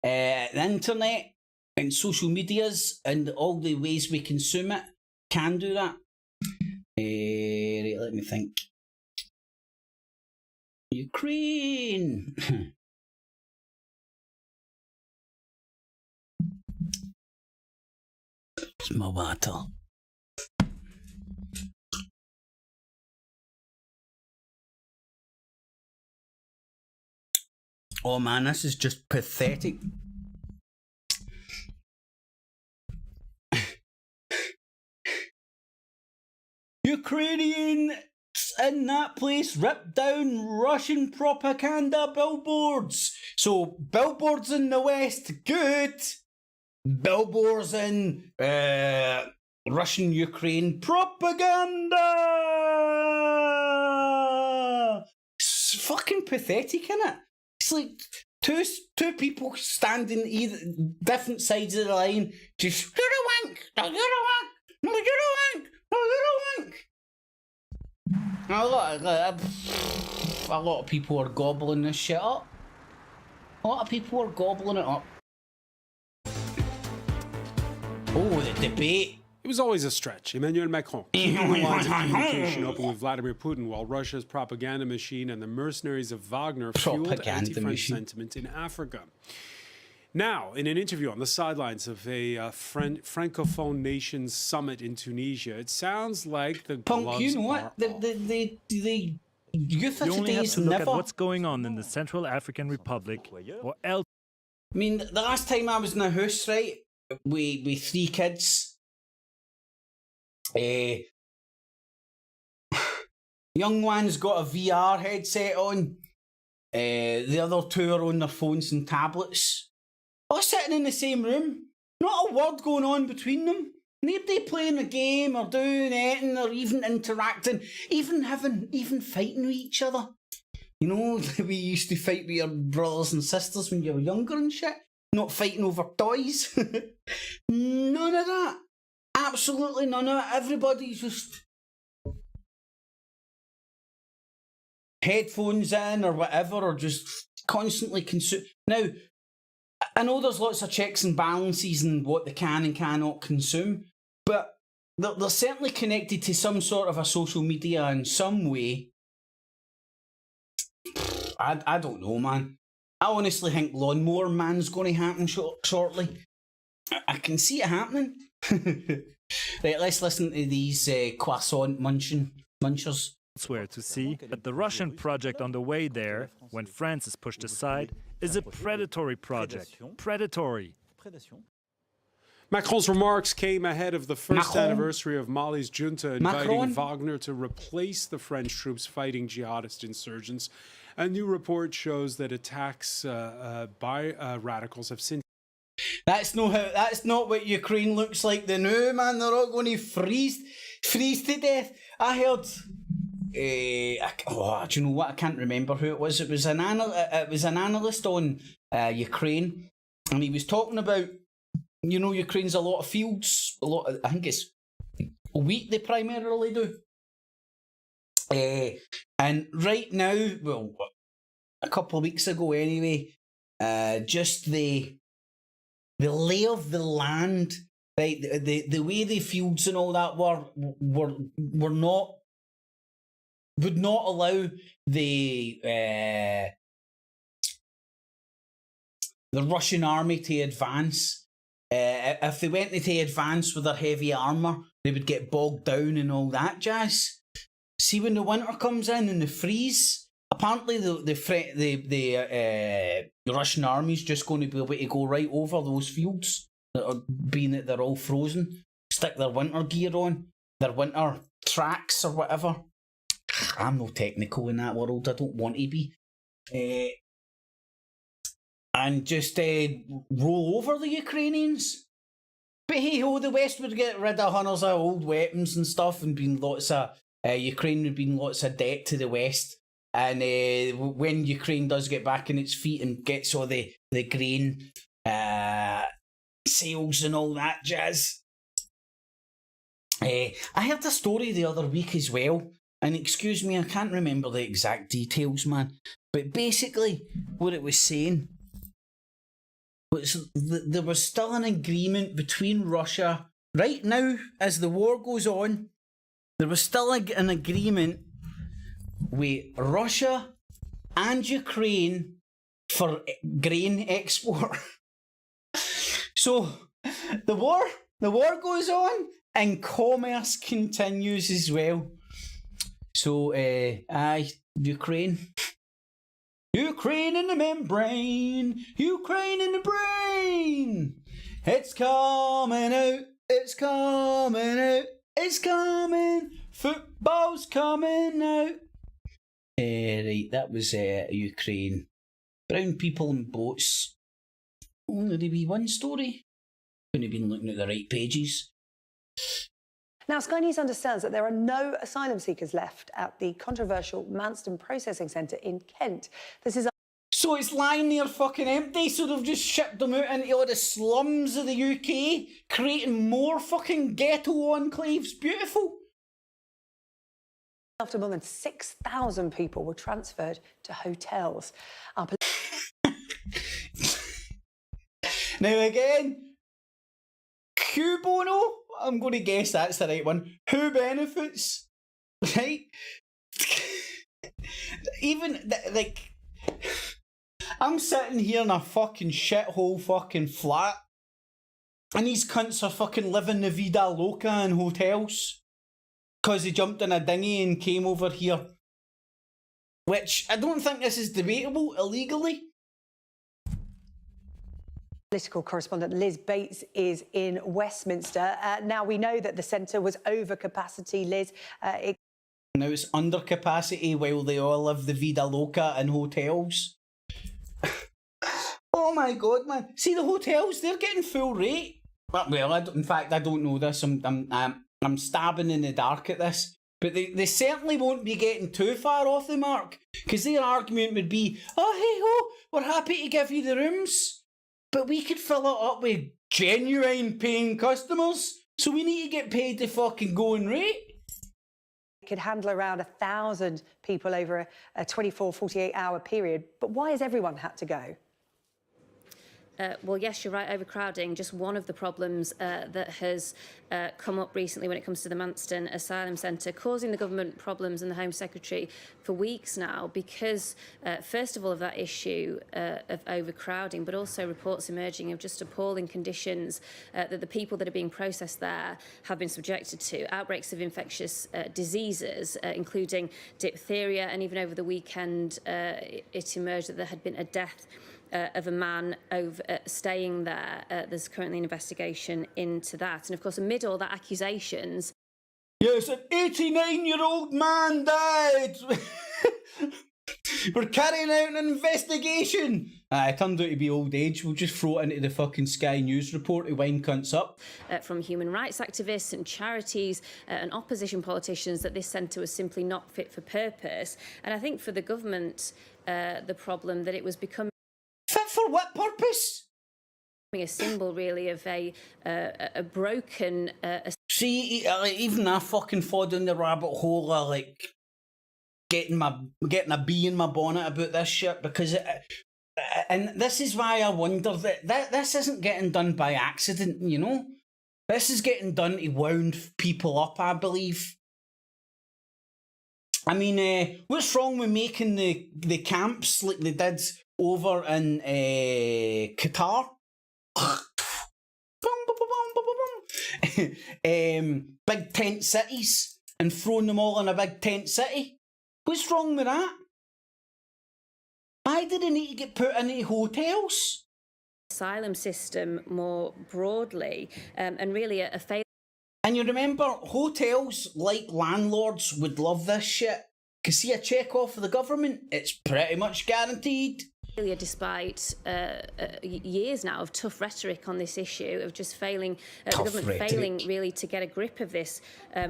The internet and social medias and all the ways we consume it can do that. Right, let me think. Ukraine. It's my water. Oh man, this is just pathetic. Ukrainians in that place ripped down Russian propaganda billboards. So billboards in the West, good. Billboards in Russian Ukraine propaganda. It's fucking pathetic, innit? It's like two people standing either different sides of the line, just you're a wank, no you're a wank, no you're a wank, no you're a wank. A lot of people are gobbling this shit up. A lot of people are gobbling it up. Oh, the debate. It was always a stretch. Emmanuel Macron keeping the lines of communication open with Vladimir Putin while Russia's propaganda machine and the mercenaries of Wagner fueled anti-French sentiment in Africa. Now, in an interview on the sidelines of a Francophone Nations summit in Tunisia, it sounds like the gloves you know what? The youth of You only have today's to look never... at what's going on in the Central African Republic or else. I mean, the last time I was in a house, right, with 3 kids, young one's got a VR headset on, the other 2 are on their phones and tablets. All sitting in the same room, not a word going on between them. Nobody playing a game or doing anything or even interacting, even fighting with each other. You know, we used to fight with your brothers and sisters when you were younger and shit. Not fighting over toys. None of that. Absolutely none of it. Everybody's just headphones in or whatever, or just constantly consume. Now, I know there's lots of checks and balances and what they can and cannot consume, but they're certainly connected to some sort of a social media in some way. I don't know, man. I honestly think Lawnmower Man's going to happen shortly. I can see it happening. Right, let's listen to these croissant munchers. Elsewhere to see that the Russian project on the way there, when France is pushed aside, is a predatory project. Predatory. Macron's remarks came ahead of the first anniversary of Mali's junta inviting Wagner to replace the French troops fighting jihadist insurgents. A new report shows that attacks by radicals have since. That's not what Ukraine looks like. The new man, they're all going to freeze to death. I heard. Do you know what? I can't remember who it was. It was an analyst on Ukraine, and he was talking about, you know, Ukraine's a lot of fields, I think it's wheat they primarily do. And right now, well, a couple of weeks ago anyway, just the lay of the land, right? The way the fields and all that were not, would not allow the Russian army to advance. If they went to advance with their heavy armour, they would get bogged down and all that jazz. See, when the winter comes in and the freeze, apparently the Russian army's just going to be able to go right over those fields that are being that they're all frozen, stick their winter gear on, their winter tracks or whatever. I'm no technical in that world. I don't want to be. And just roll over the Ukrainians. But hey ho, the West would get rid of hundreds of old weapons and stuff, and been lots of Ukraine would be in lots of debt to the West. And when Ukraine does get back on its feet and gets all the grain sales and all that jazz. I heard a story the other week as well, and excuse me, I can't remember the exact details, man. But basically, what it was saying was there was still an agreement between Russia right now as the war goes on. There was still an agreement with Russia and Ukraine for grain export. So the war goes on and commerce continues as well. So Ukraine in the membrane, Ukraine in the brain. It's coming out, it's coming out, it's coming. Football's coming out. Right, that was Ukraine. Brown people in boats. Only to be one story. Couldn't have been looking at the right pages. Now, Sky News understands that there are no asylum seekers left at the controversial Manston Processing Centre in Kent. This is... So it's lying there fucking empty, so they've just shipped them out into all the slums of the UK, creating more fucking ghetto enclaves. Beautiful. After more than 6,000 people were transferred to hotels. Now again, Q Bono, I'm going to guess that's the right one. Who benefits? Right? Even, like, I'm sitting here in a fucking shithole fucking flat, and these cunts are fucking living the vida loca in hotels because they jumped in a dinghy and came over here. Which, I don't think this is debatable illegally. Political correspondent Liz Bates is in Westminster. Now, we know that the centre was over capacity, Liz. Now it's under capacity while they all live the vida loca in hotels. Oh my God, man. See, the hotels, they're getting full rate. Well, in fact, I don't know this. I'm stabbing in the dark at this. But they certainly won't be getting too far off the mark. Because their argument would be, oh, hey-ho, we're happy to give you the rooms. But we could fill it up with genuine paying customers. So we need to get paid the fucking going rate. Could handle around 1,000 people over a 24, 48-hour period. But why has everyone had to go? Well, yes, you're right, overcrowding. Just one of the problems that has come up recently when it comes to the Manston Asylum Centre, causing the government problems and the Home Secretary for weeks now because, first of all, of that issue of overcrowding, but also reports emerging of just appalling conditions that the people that are being processed there have been subjected to. Outbreaks of infectious diseases, including diphtheria, and even over the weekend it emerged that there had been a death of a man staying there. There's currently an investigation into that. And of course, amid all that accusations... Yes, an 89-year-old man died! We're carrying out an investigation! It turned out to be old age. We'll just throw it into the fucking Sky News report to wind cunts up. From human rights activists and charities and opposition politicians that this centre was simply not fit for purpose. And I think for the government, the problem that it was becoming... Fit for what purpose? A symbol, really, of a broken... See, even I fucking fall down the rabbit hole of, like, getting a bee in my bonnet about this shit, because and this is why I wonder that this isn't getting done by accident, you know? This is getting done to wound people up, I believe. I mean, what's wrong with making the camps like they did over in Qatar? Big tent cities and throwing them all in a big tent city. What's wrong with that? Why do they need to get put into hotels? Asylum system more broadly, and really a failure. And you remember, hotels, like landlords, would love this shit. Because see a check off for the government, it's pretty much guaranteed. Despite years now of tough rhetoric on this issue, of just failing, the government failing really to get a grip of this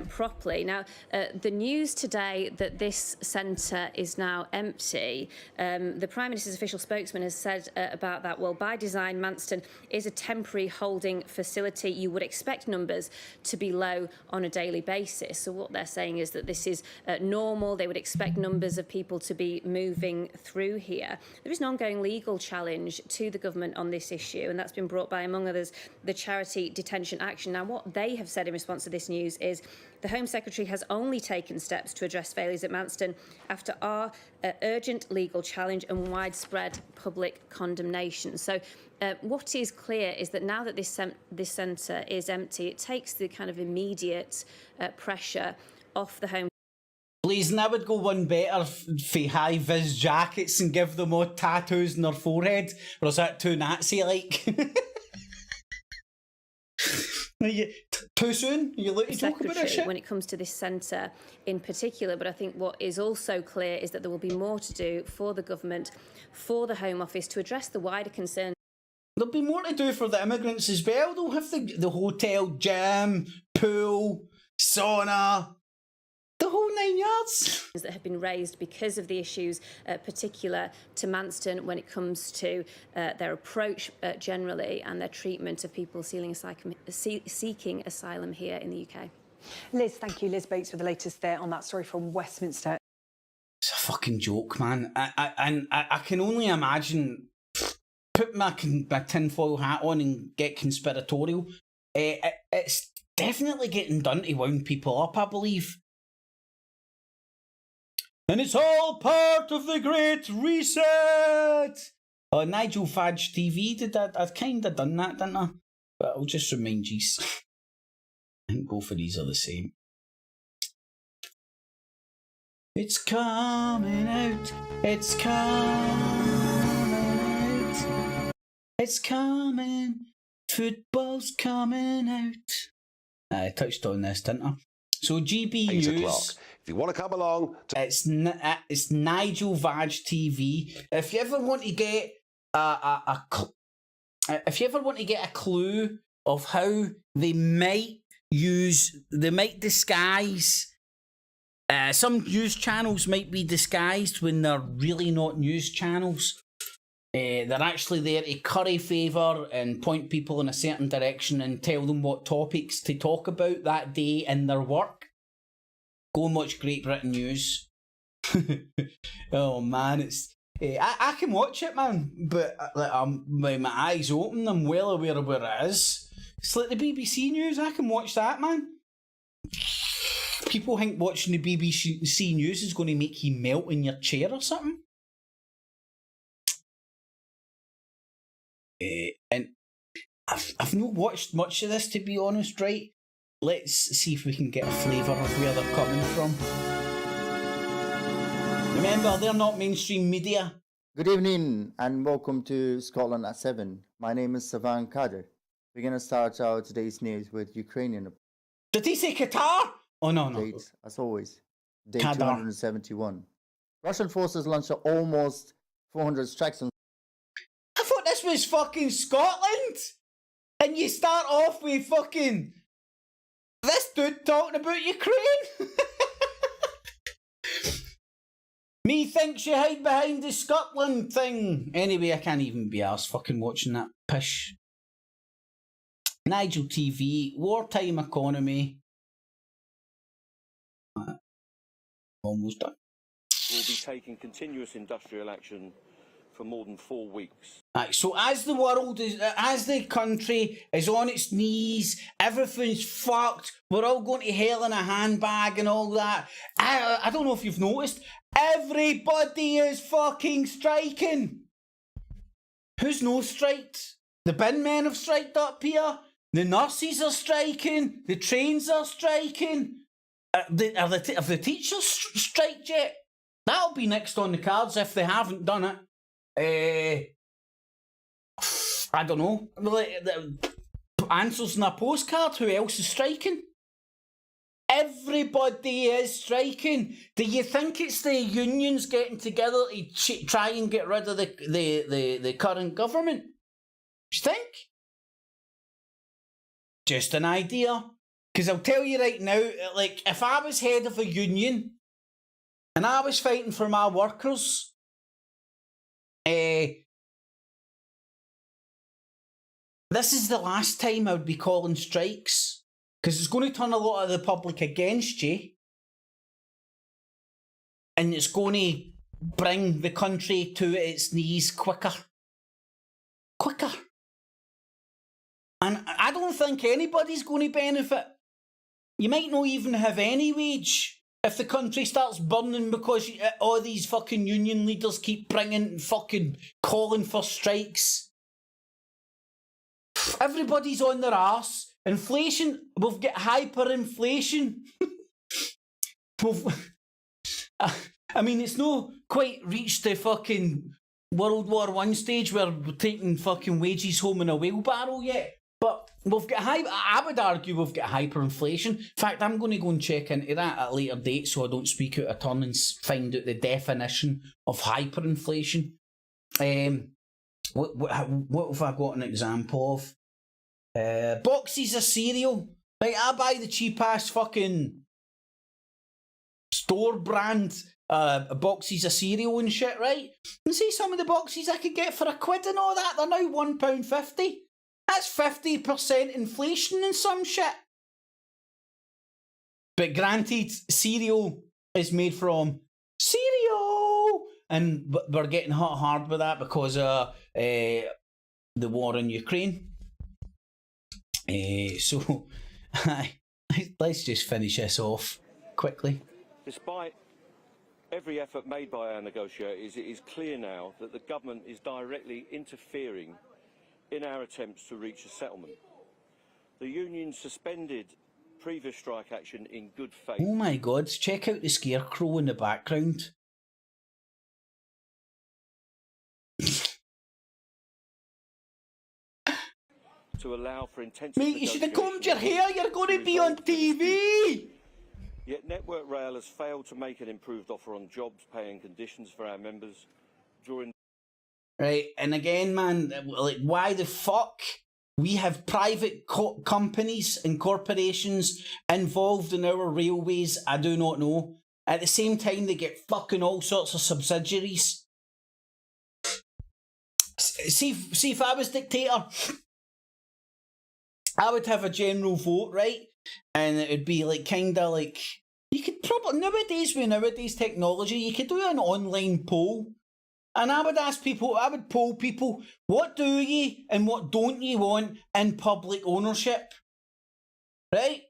properly. Now, the news today that this centre is now empty, the Prime Minister's official spokesman has said about that, well, by design, Manston is a temporary holding facility. You would expect numbers to be low on a daily basis. So what they're saying is that this is normal. They would expect numbers of people to be moving through here. There is no ongoing legal challenge to the government on this issue, and that's been brought by, among others, the Charity Detention Action. Now, what they have said in response to this news is the Home Secretary has only taken steps to address failures at Manston after our urgent legal challenge and widespread public condemnation. So what is clear is that now that this centre is empty, it takes the kind of immediate pressure off the Home. Please, and I would go one better for high-vis jackets and give them all tattoos on their forehead. Or is that too Nazi-like? Too soon? Are you looking to talk about this shit? When it comes to this centre in particular, but I think what is also clear is that there will be more to do for the government, for the Home Office, to address the wider concerns. There'll be more to do for the immigrants as well. They'll have the hotel, gym, pool, sauna... the whole 9 yards. That have been raised because of the issues particular to Manston when it comes to their approach generally and their treatment of people seeking asylum here in the UK. Liz, thank you. Liz Bates with the latest there on that story from Westminster. It's a fucking joke, man. I can only imagine, put my tinfoil hat on and get conspiratorial. It's definitely getting done to wound people up, I believe. And it's all part of the Great Reset! Nigel Fadge TV did that. I've kind of done that, didn't I? But I'll just remind you. I think both of these are the same. It's coming out. It's coming out. It's coming. Football's coming out. I touched on this, didn't I? So GB 8 News. o'clock. If you want to come along, It's Nigel Vag TV. If you ever want to get if you ever want to get a clue of how they might disguise. Some news channels might be disguised when they're really not news channels. They're actually there to curry favour and point people in a certain direction and tell them what topics to talk about that day in their work. Go and watch Great Britain News. Oh man, it's I can watch it, man, but with my eyes open, I'm well aware of where it is. It's like the BBC News. I can watch that, man. People think watching the BBC News is going to make you melt in your chair or something. And I've not watched much of this, to be honest, right? Let's see if we can get a flavour of where they're coming from. Remember, they're not mainstream media. Good evening and welcome to Scotland at 7. My name is Savan Kader. We're going to start out today's news with Ukrainian. Did he say Qatar? Oh, no. Date, as always. Day Qatar. 271. Russian forces launched almost 400 strikes on. I thought this was fucking Scotland! And you start off with fucking this dude talking about Ukraine? Me thinks you hide behind the Scotland thing. Anyway, I can't even be arsed fucking watching that pish. Nigel TV, wartime economy. Almost done. Will be taking continuous industrial action for more than 4 weeks. Right, so as the world is, as the country is on its knees, everything's fucked, we're all going to hell in a handbag and all that. I don't know if you've noticed, everybody is fucking striking. Who's no striked? The bin men have striked up here. The nurses are striking. The trains are striking. Have the teachers striked yet? That'll be next on the cards if they haven't done it. I don't know. Answers in a postcard. Who else is striking? Everybody is striking. Do you think it's the unions getting together to try and get rid of the current government? Do you think? Just an idea. Because I'll tell you right now, like, if I was head of a union and I was fighting for my workers, this is the last time I would be calling strikes. Because it's going to turn a lot of the public against you. And it's going to bring the country to its knees quicker. Quicker. And I don't think anybody's going to benefit. You might not even have any wage if the country starts burning because all these fucking union leaders keep fucking calling for strikes. Everybody's on their arse. Inflation, we've got hyperinflation. I mean, it's not quite reached the fucking World War I stage where we're taking fucking wages home in a wheelbarrow yet. But we've got I would argue we've got hyperinflation. In fact, I'm going to go and check into that at a later date so I don't speak out of turn and find out the definition of hyperinflation. What have I got an example of? Boxes of cereal. Like, I buy the cheap-ass fucking store brand boxes of cereal and shit, right? And see some of the boxes I could get for £1 and all that, they're now £1.50. That's 50% inflation and some shit. But granted, cereal is made from cereal. And we're getting hit hard with that because of the war in Ukraine. So, let's just finish this off quickly. Despite every effort made by our negotiators, it is clear now that the government is directly interfering in our attempts to reach a settlement. The union suspended previous strike action in good faith. Oh my God, check out the scarecrow in the background. To allow for intensive Mate, you should have combed your hair, you're going to be on TV! Yet Network Rail has failed to make an improved offer on jobs, pay and conditions for our members during... Right, and again, man, like, why the fuck? We have private companies and corporations involved in our railways, I do not know. At the same time, they get fucking all sorts of subsidiaries. See if I was dictator, I would have a general vote, right? And it would be like, kind of like, you could probably, nowadays, with nowadays technology, you could do an online poll. And I would ask people, I would poll people, what do ye and what don't ye want in public ownership? Right?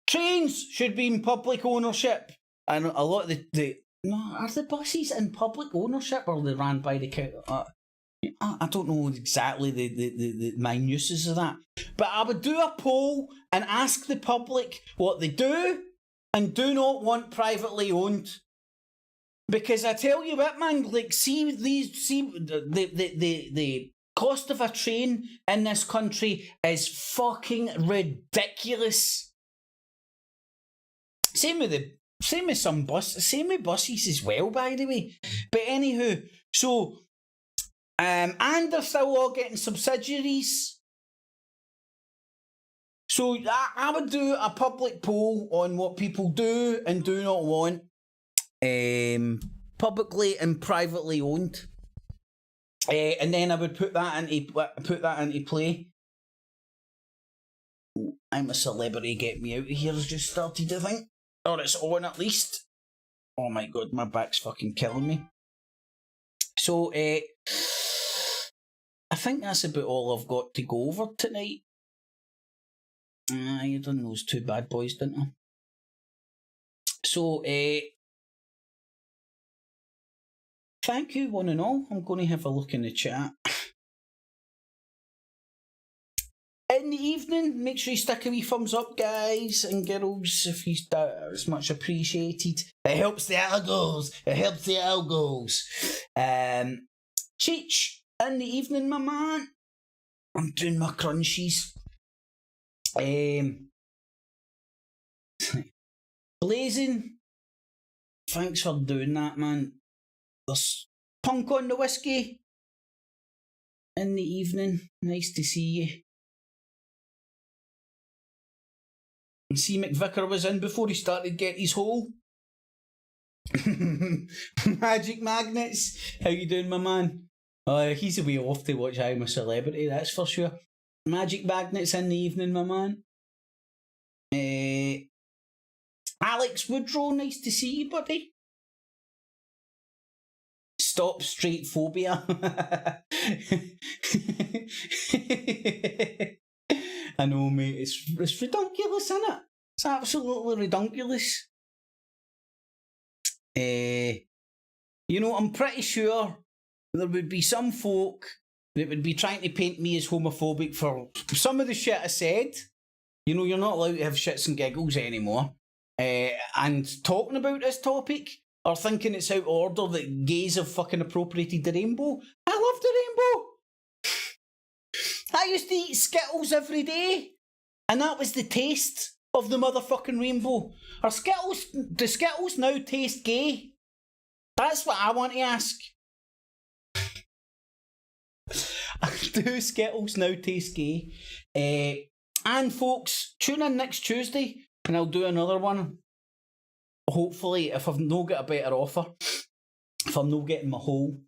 Trains should be in public ownership. And a lot of no, are the buses in public ownership or are they ran by the I don't know exactly the minuses of that. But I would do a poll and ask the public what they do and do not want privately owned. Because I tell you what, man, like, the cost of a train in this country is fucking ridiculous. Same with some buses as well, by the way. But anywho, so and they're still all getting subsidiaries. So I would do a public poll on what people do and do not want. Publicly and privately owned, and then I would put that into play. Ooh, I'm a celebrity. Get me out of here has just started, I think, or it's on at least. Oh my God, my back's fucking killing me. So, I think that's about all I've got to go over tonight. You done those two bad boys, didn't I? So, thank you, one and all. I'm going to have a look in the chat. In the evening, make sure you stick a wee thumbs up, guys and girls, if you it's much appreciated. It helps the algos. It helps the algos. Cheech, in the evening, my man. I'm doing my crunchies. Blazing, thanks for doing that, man. There's Punk on the whiskey in the evening. Nice to see you. And see, McVicker was in before he started getting his hole. Magic Magnets, how you doing, my man? He's a way off to watch I'm a Celebrity, that's for sure. Magic Magnets in the evening, my man. Alex Woodrow, nice to see you, buddy. Stop straight phobia. I know, mate. It's ridiculous, isn't it? It's absolutely ridiculous. You know, I'm pretty sure there would be some folk that would be trying to paint me as homophobic for some of the shit I said. You know, you're not allowed to have shits and giggles anymore. And talking about this topic, or thinking it's out of order that gays have fucking appropriated the rainbow. I love the rainbow. I used to eat Skittles every day, and that was the taste of the motherfucking rainbow. Do Skittles now taste gay? That's what I want to ask. Do Skittles now taste gay? And folks, tune in next Tuesday, and I'll do another one. Hopefully, if I've not got a better offer, if I'm not getting my hole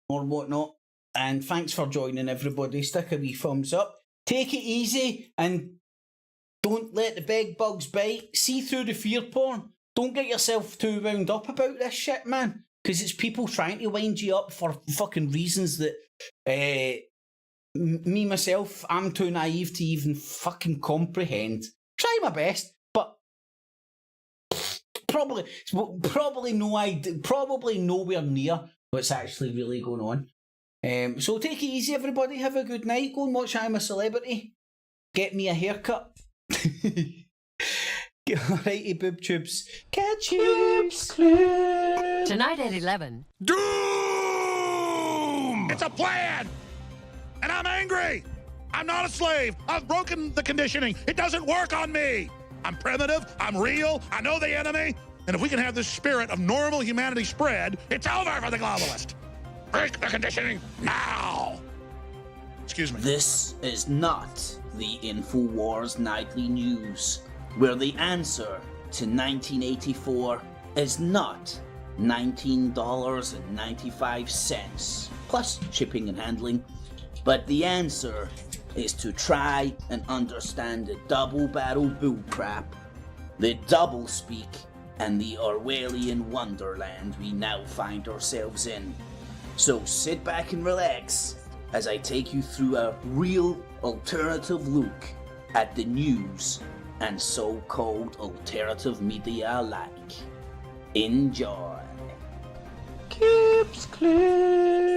or whatnot. And thanks for joining, everybody. Stick a wee thumbs up. Take it easy and don't let the bed bugs bite. See through the fear porn. Don't get yourself too wound up about this shit, man. Because it's people trying to wind you up for fucking reasons that me, myself, I'm too naive to even fucking comprehend. Try my best, but probably nowhere near what's actually really going on. So take it easy, everybody. Have a good night. Go and watch I'm a Celebrity. Get me a haircut. Alrighty, boob tubes. Catch you. Tonight at 11. Doom! It's a plan! And I'm angry! I'm not a slave! I've broken the conditioning! It doesn't work on me! I'm primitive, I'm real, I know the enemy, and if we can have this spirit of normal humanity spread, it's over for the globalist! Break the conditioning now! Excuse me. This is not the Infowars Nightly News, where the answer to 1984 is not $19.95 plus shipping and handling, but the answer is to try and understand the double barrel bullcrap, the double speak, and the Orwellian wonderland we now find ourselves in. So sit back and relax as I take you through a real alternative look at the news and so-called alternative media alike. Enjoy. Keeps clear.